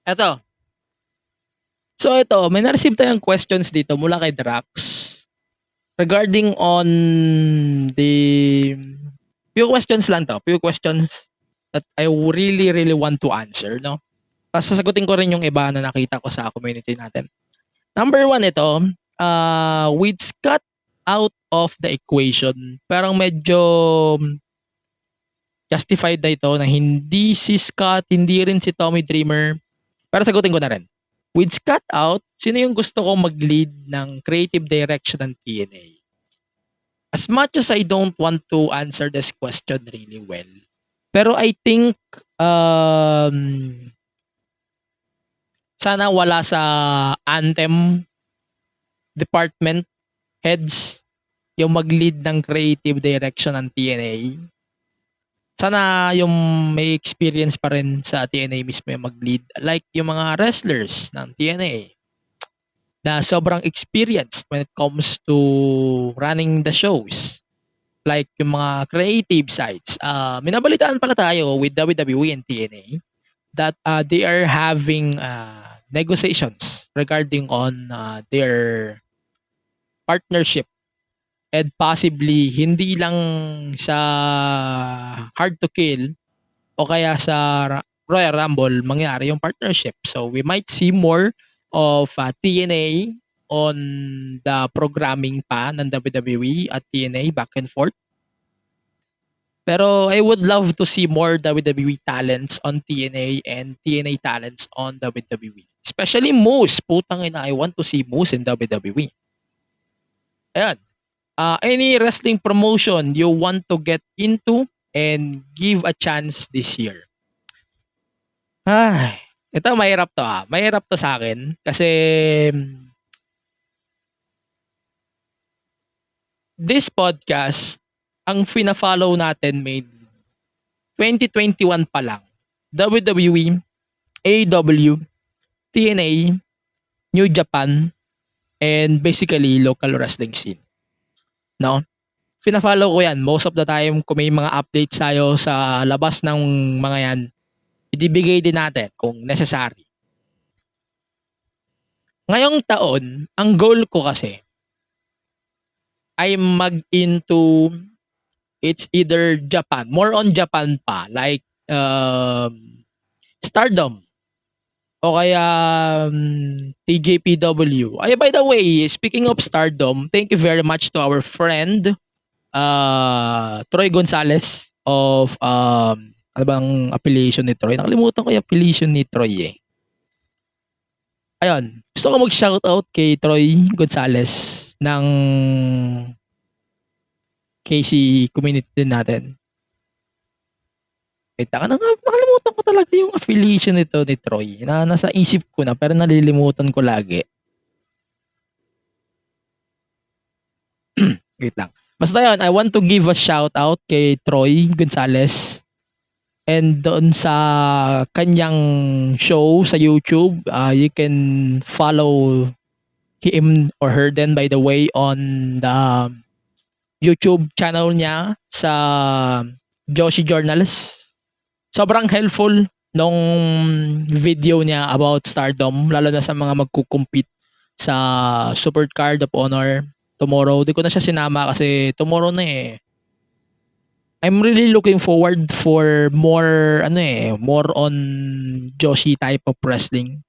Eto. So ito, may na-receive tayong questions dito mula kay Drax regarding on the few questions lang to. Few questions that I really want to answer, no? Tapos sasagutin ko rin yung iba na nakita ko sa community natin. Number 1 ito, with Scott out of the equation, parang medyo justified na ito na hindi si Scott, hindi rin si Tommy Dreamer. Pero sagutin ko na rin. With Scott out, sino yung gusto kong mag-lead ng creative direction ng TNA? As much as I don't want to answer this question really well, pero I think sana wala sa Anthem department heads yung mag-lead ng creative direction ng TNA. Sana yung may experience pa rin sa TNA mismo yung mag-lead. Like yung mga wrestlers ng TNA na sobrang experienced when it comes to running the shows. Like yung mga creative sides. Minabalitaan pala tayo with WWE and TNA that they are having negotiations regarding on their partnership. And possibly hindi lang sa Hard to Kill o kaya sa Royal Rumble mangyari yung partnership. So we might see more of TNA on the programming pa ng WWE at TNA back and forth. Pero I would love to see more WWE talents on TNA and TNA talents on WWE. Especially Moose. Putang ina, I want to see Moose in WWE. Ayan. Any wrestling promotion you want to get into and give a chance this year? Ay, ito mahirap to Mahirap to sa akin kasi this podcast, ang fina-follow natin may 2021 pa lang. WWE, AEW, TNA, New Japan, and basically local wrestling scene. No? Fina-follow ko yan. Most of the time, kung may mga updates tayo sa labas ng mga yan, ibibigay din natin kung necessary. Ngayong taon, ang goal ko kasi ay mag-into it's either Japan, more on Japan pa, like Stardom o kaya TJPW. Ay, by the way, speaking of Stardom, thank you very much to our friend Troy Gonzalez of ano bang affiliation ni Troy? Nakalimutan ko yung affiliation ni Troy eh. Ayun, gusto ko mag-shoutout kay Troy Gonzalez ng KC community din natin. Wait, nakalimutan ko talaga yung affiliation nito ni Troy. Nasa isip ko na, pero nalilimutan ko lagi. Wait lang. Basta yun, I want to give a shout out kay Troy Gonzalez. And doon sa kanyang show sa YouTube, you can follow him or her then by the way on the YouTube channel niya sa Joshi Journals. Sobrang helpful nung video niya about Stardom, lalo na sa mga magkukumpit sa Supercard of Honor tomorrow. Di ko na siya sinama kasi tomorrow na eh. I'm really looking forward for more on Joshi type of wrestling.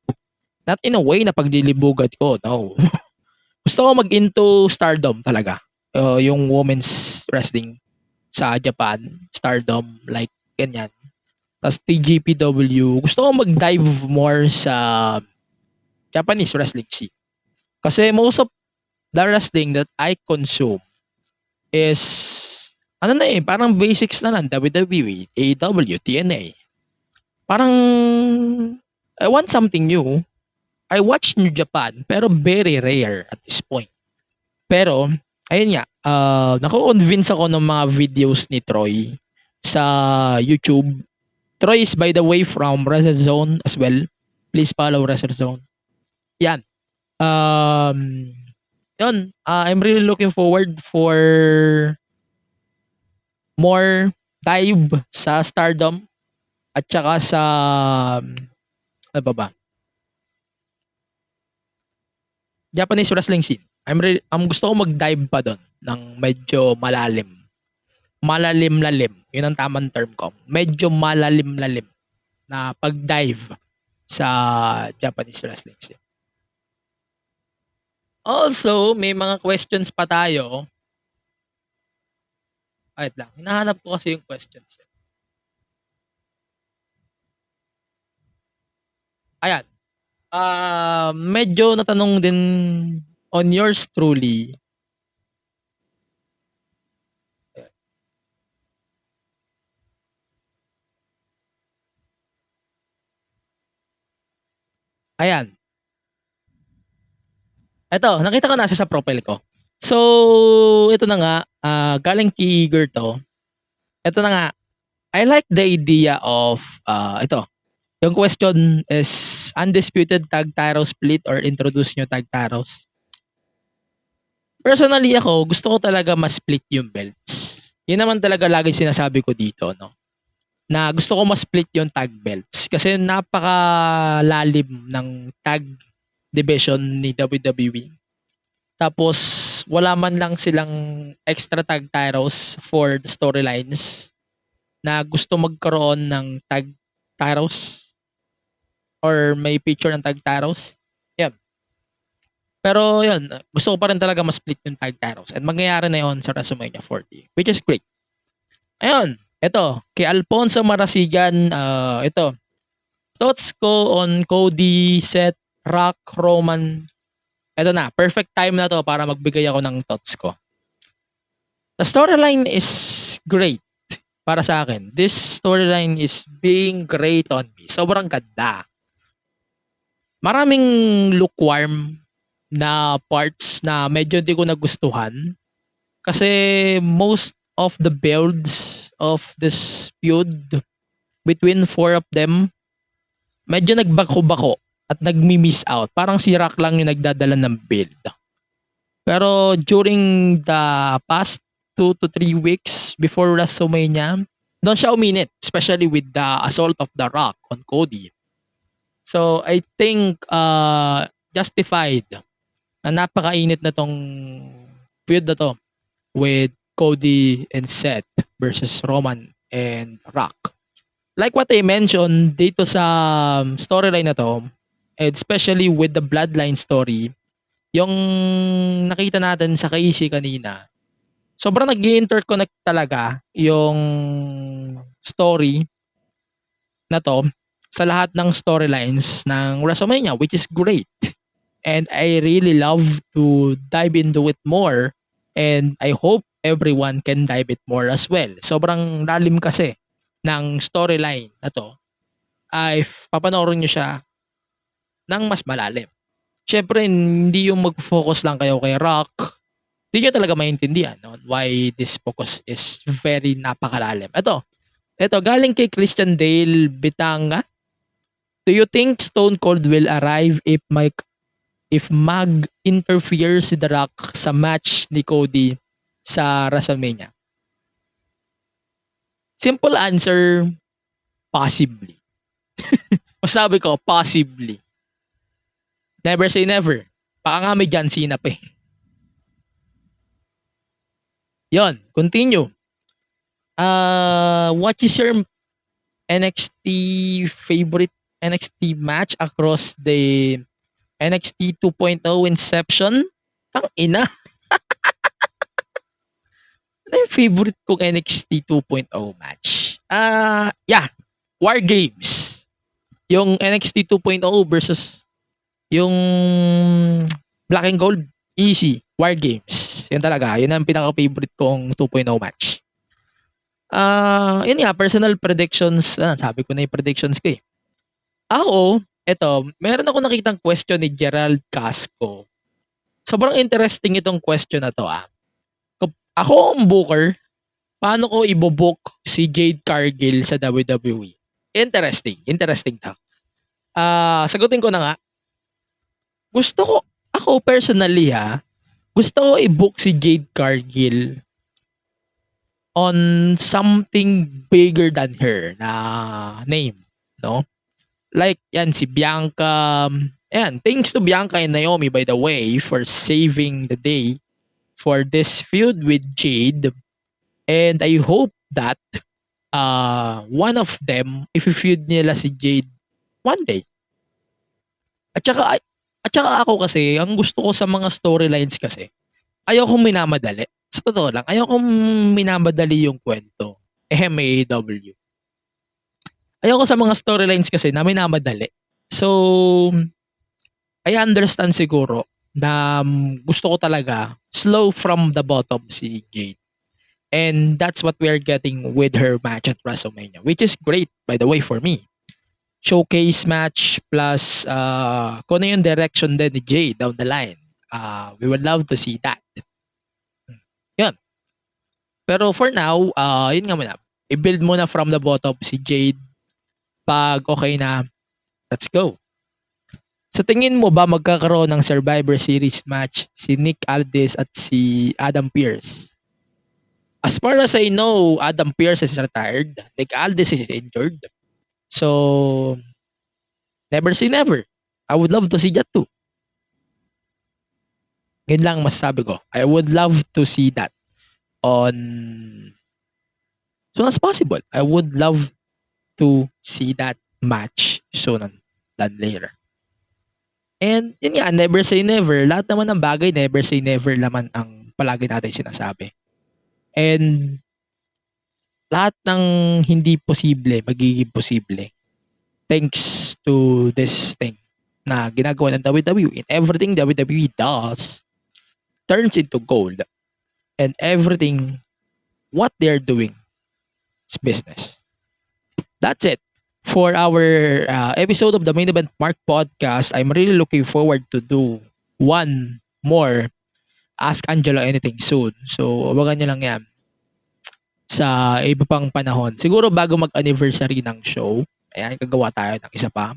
Not in a way na paglilibugad ko, no. Gusto ko mag-into Stardom talaga. Yung women's wrestling sa Japan, Stardom, like ganyan. Tapos TGPW, gusto ko mag-dive more sa Japanese wrestling scene. Kasi most of the wrestling that I consume is parang basics na lang, WWE, AEW, TNA. Parang I want something new. I watch New Japan, pero very rare at this point. Pero, ayun nga, nako-convince ako ng mga videos ni Troy sa YouTube. Troy is by the way from Wrestle Zone as well. Please follow Wrestle Zone. Yan. I'm really looking forward for more dive sa Stardom at saka sa ano ba? Japanese wrestling scene. Gusto ko mag-dive pa doon ng medyo malalim. Malalim-lalim. Yun ang tamang term ko. Medyo malalim-lalim na pag-dive sa Japanese wrestling scene. Also, may mga questions pa tayo. Wait lang. Hinahanap ko kasi yung questions. Ayan. Medyo natanong din on yours truly. Ayan. Ito, nakita ko nasa sa profile ko. So, ito na nga, galing kay Igor to. Ito na nga, I like the idea of, ito, yung question is, undisputed tag title split or introduce new tag titles? Personally ako, gusto ko talaga mas-split yung belts. Yun naman talaga lagi sinasabi ko dito, no? Na gusto ko mas-split yung tag belts. Kasi napakalalim ng tag division ni WWE. Tapos, wala man lang silang extra tag titles for the storylines na gusto magkaroon ng tag titles or may picture ng tag titles. Yan. Pero yun, gusto ko pa rin talaga mas-split yung tag titles. And mangyayari na yun sa WrestleMania 40, which is great. Ayun, ito, kay Alfonso Marasigan, ito, thoughts ko on Cody, Seth, Rock, Roman. Ito na, perfect time na to para magbigay ako ng thoughts ko. The storyline is great para sa akin. This storyline is being great on me. Sobrang ganda. Maraming lukewarm na parts na medyo di ko nagustuhan. Kasi most of the builds of this feud between four of them, medyo nagbako-bako at nagmi-miss out. Parang si Rock lang yung nagdadala ng build. Pero during the past 2 to 3 weeks before WrestleMania, doon siya uminit, especially with the assault of The Rock on Cody. So, I think justified na napakainit na tong feud na to with Cody and Seth versus Roman and Rock. Like what I mentioned dito sa storyline na to, and especially with the bloodline story, yung nakita natin sa Casey kanina, sobrang nag-interconnect talaga yung story na to sa lahat ng storylines ng WrestleMania, which is great. And I really love to dive into it more, and I hope everyone can dive it more as well. Sobrang lalim kasi ng storyline na to ay papanoorin nyo siya ng mas malalim. Syempre, hindi yung mag-focus lang kayo kay Rock. Hindi nyo talaga maintindihan why this focus is very napakalalim. Ito, galing kay Christian Dale Bitanga. Do you think Stone Cold will arrive if Mag interferes si The Rock sa match ni Cody sa WrestleMania? Simple answer, possibly. Masabi ko, possibly. Never say never. Baka nga may John Cena pa eh. Yon, continue. What is your NXT favorite NXT match across the NXT 2.0 Inception? Tang ina. Ano yung favorite kong NXT 2.0 match? Yeah, War Games. Yung NXT 2.0 versus yung Black and Gold, easy. War Games. Yan talaga. Yun ang pinaka-favorite kong 2.0 match. Yun nga, personal predictions. Sabi ko na yung predictions ko eh. Ako, meron ako nakitang question ni Gerald Casco. Sobrang interesting itong question na to. Ako ang booker, paano ko ibobook si Jade Cargill sa WWE? Interesting to. Sagutin ko na nga. Ako personally gusto ko i-book si Jade Cargill on something bigger than her na name, no? Like yan si Bianca. Ayan, thanks to Bianca and Naomi by the way for saving the day for this feud with Jade. And I hope that one of them if-feud nila si Jade one day. At saka ako kasi, ang gusto ko sa mga storylines kasi, ayokong minamadali. Sa totoo lang, ayokong minamadali yung kwento. AEW. Ayoko sa mga storylines kasi na minamadali. So, I understand siguro na gusto ko talaga slow from the bottom si Jade. And that's what we are getting with her match at WrestleMania, which is great, by the way, for me. Showcase match plus kung ano yung direction din ni Jade down the line. We would love to see that. Yun. Pero for now, yun nga muna. I-build muna from the bottom si Jade. Pag okay na, let's go. Sa tingin mo ba magkakaroon ng Survivor Series match si Nick Aldis at si Adam Pearce? As far as I know, Adam Pearce is retired. Nick Aldis is injured. So, never say never. I would love to see that too. Yun lang masasabi ko. I would love to see that on soon as possible. I would love to see that match sooner than later. And yun nga, never say never. Lahat naman ng bagay, never say never naman ang palagi natin sinasabi. And lahat ng hindi posible, magiging posible. Thanks to this thing na ginagawa ng WWE. And everything WWE does turns into gold. And everything, what they're doing is business. That's it. For our episode of the Main Event Mark podcast, I'm really looking forward to do one more Ask Angelo Anything soon. So, abangan nyo lang yan sa iba pang panahon. Siguro bago mag-anniversary ng show. Ayan, gagawa tayo ng isa pa.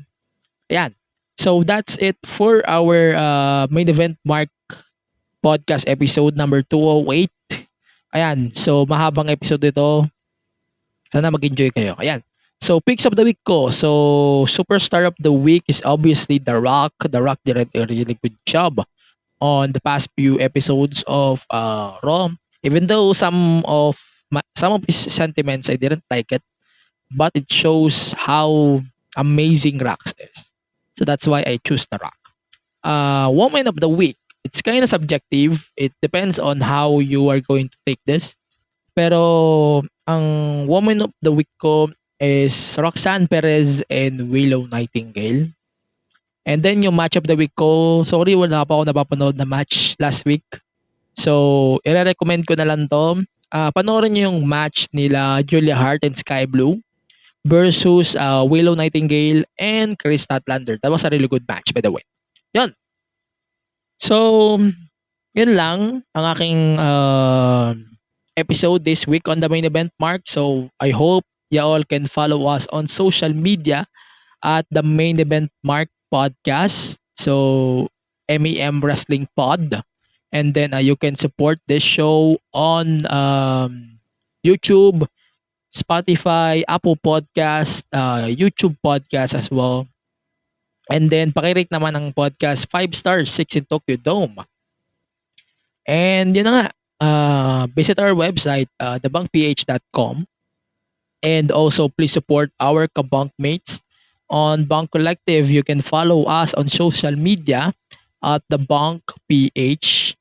Ayan. So, that's it for our Main Event Mark podcast episode number 208. Ayan. So, mahabang episode ito. Sana mag-enjoy kayo. Ayan. So, picks of the week ko. So, superstar of the week is obviously The Rock. The Rock did a really good job on the past few episodes of Raw. Even though some of his sentiments, I didn't like it. But it shows how amazing Rock is. So, that's why I choose The Rock. Woman of the week. It's kind of subjective. It depends on how you are going to take this. Pero, ang woman of the week ko is Roxanne Perez and Willow Nightingale. And then yung match of the week ko, sorry wala pa ako napapanood na match last week. So, i-recommend ko na lang to. Panoorin nyo yung match nila Julia Hart and Sky Blue. versus Willow Nightingale and Chris Statlander. That was a really good match, by the way. Yun. So, yun lang ang aking episode this week on the main event, Mark. So, I hope y'all can follow us on social media at the main event Mark podcast. So, MEM Wrestling Pod. And then you can support this show on YouTube, Spotify, Apple Podcast, YouTube Podcast as well. And then, pakirate naman ang podcast 5 stars, 6 in Tokyo Dome. And yun na nga, visit our website, thebunkph.com. And also, please support our kabunk mates on Bunk Collective. You can follow us on social media at the Bunk PH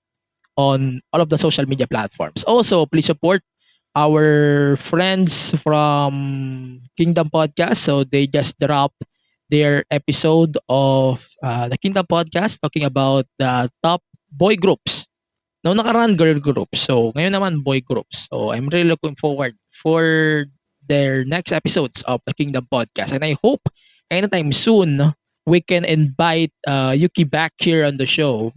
on all of the social media platforms. Also, please support our friends from Kingdom Podcast. So, they just dropped their episode of the Kingdom Podcast talking about the top boy groups. No, nakaraan girl groups. So, ngayon naman boy groups. So, I'm really looking forward for their next episodes of the Kingdom Podcast. And I hope anytime soon, we can invite Yuki back here on the show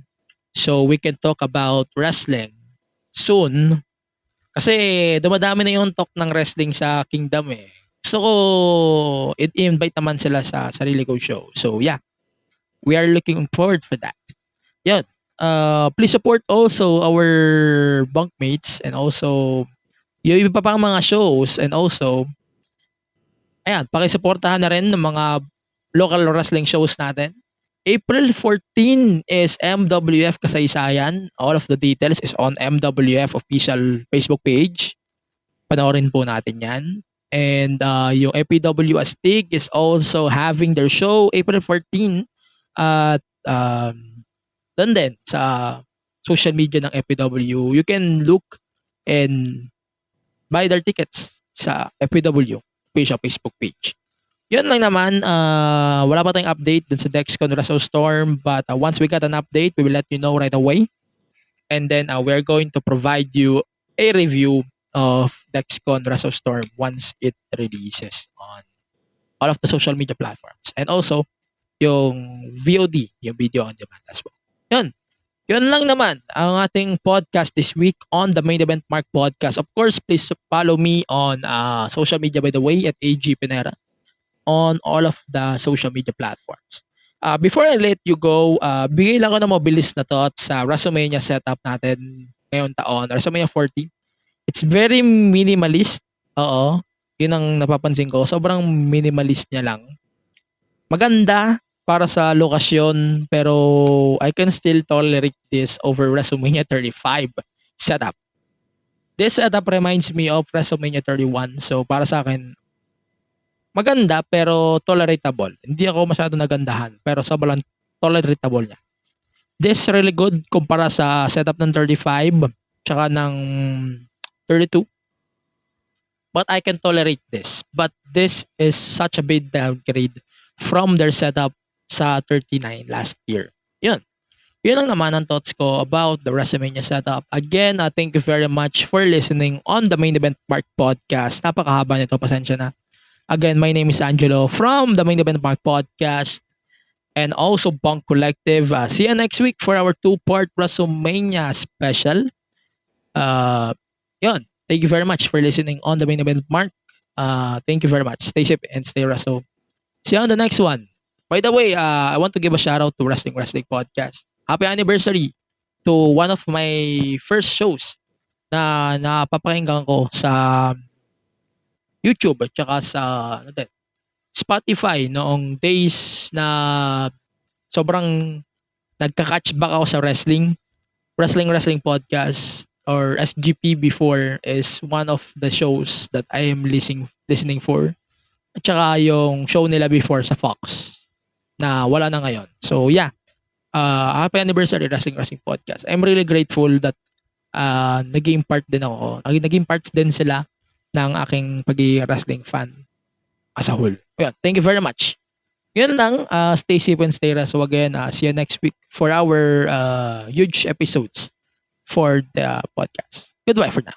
so we can talk about wrestling soon. Kasi dumadami na yung talk ng wrestling sa Kingdom eh. Gusto ko i-invite naman sila sa sarili ko show. So yeah, we are looking forward for that. Yun. Please support also our bunkmates and also yung iba pang mga shows, and also ayan, pakisuportahan na rin ng mga local wrestling shows natin. April 14 is MWF Kasaysayan. All of the details is on MWF official Facebook page. Panoorin po natin yan. And yung FPW Astig is also having their show April 14 at doon din sa social media ng FPW. You can look and buy their tickets sa FPW official Facebook page. Yun lang naman. Wala pa tayong update dun sa Dexcon Wrestle Storm, but once we got an update, we will let you know right away. And then we're going to provide you a review of Dexcon Wrestle Storm once it releases on all of the social media platforms. And also, yung VOD, yung video on demand as well. Yun. Yun lang naman ang ating podcast this week on the Main Event Mark Podcast. Of course, please follow me on social media, by the way, at AG Pinera on all of the social media platforms. Before I let you go, bigay lang ko ng mabilis na thoughts sa WrestleMania setup natin ngayong taon, WrestleMania 40. It's very minimalist. Oo. Yun ang napapansin ko. Sobrang minimalist niya lang. Maganda para sa lokasyon, pero I can still tolerate this over WrestleMania 35 setup. This setup reminds me of WrestleMania 31. So para sa akin, maganda pero toleratable. Hindi ako masyado nagandahan, pero sobrang toleratable niya. This really good kumpara sa setup ng 35 tsaka ng 32. But I can tolerate this. But this is such a big downgrade from their setup sa 39 last year. Yun. Yun lang naman ang thoughts ko about the WrestleMania setup. Again, thank you very much for listening on the Main Event Mark Podcast. Napakahaba nito. Pasensya na. Again, my name is Angelo from the Main Event Mark Podcast and also Bunk Collective. See you next week for our 2-part WrestleMania special. Yun. Thank you very much for listening on the Main Event Mark. Thank you very much. Stay safe and stay wrestle. See you on the next one. By the way, I want to give a shout out to Wrestling Podcast. Happy anniversary to one of my first shows na napapakinggan ko sa YouTube at saka sa Spotify noong days na sobrang nagka-catch back ako sa wrestling. Wrestling Podcast or SGP before is one of the shows that I am listening for. At saka yung show nila before sa Fox na wala na ngayon. So yeah, happy anniversary Wrestling Podcast. I'm really grateful that naging part din ako. Naging parts din sila ng aking pag-wrestling fan as a whole. Yeah, thank you very much. Yun lang, stay safe and stay wrestle again. See you next week for our huge episodes for the podcast. Goodbye for now.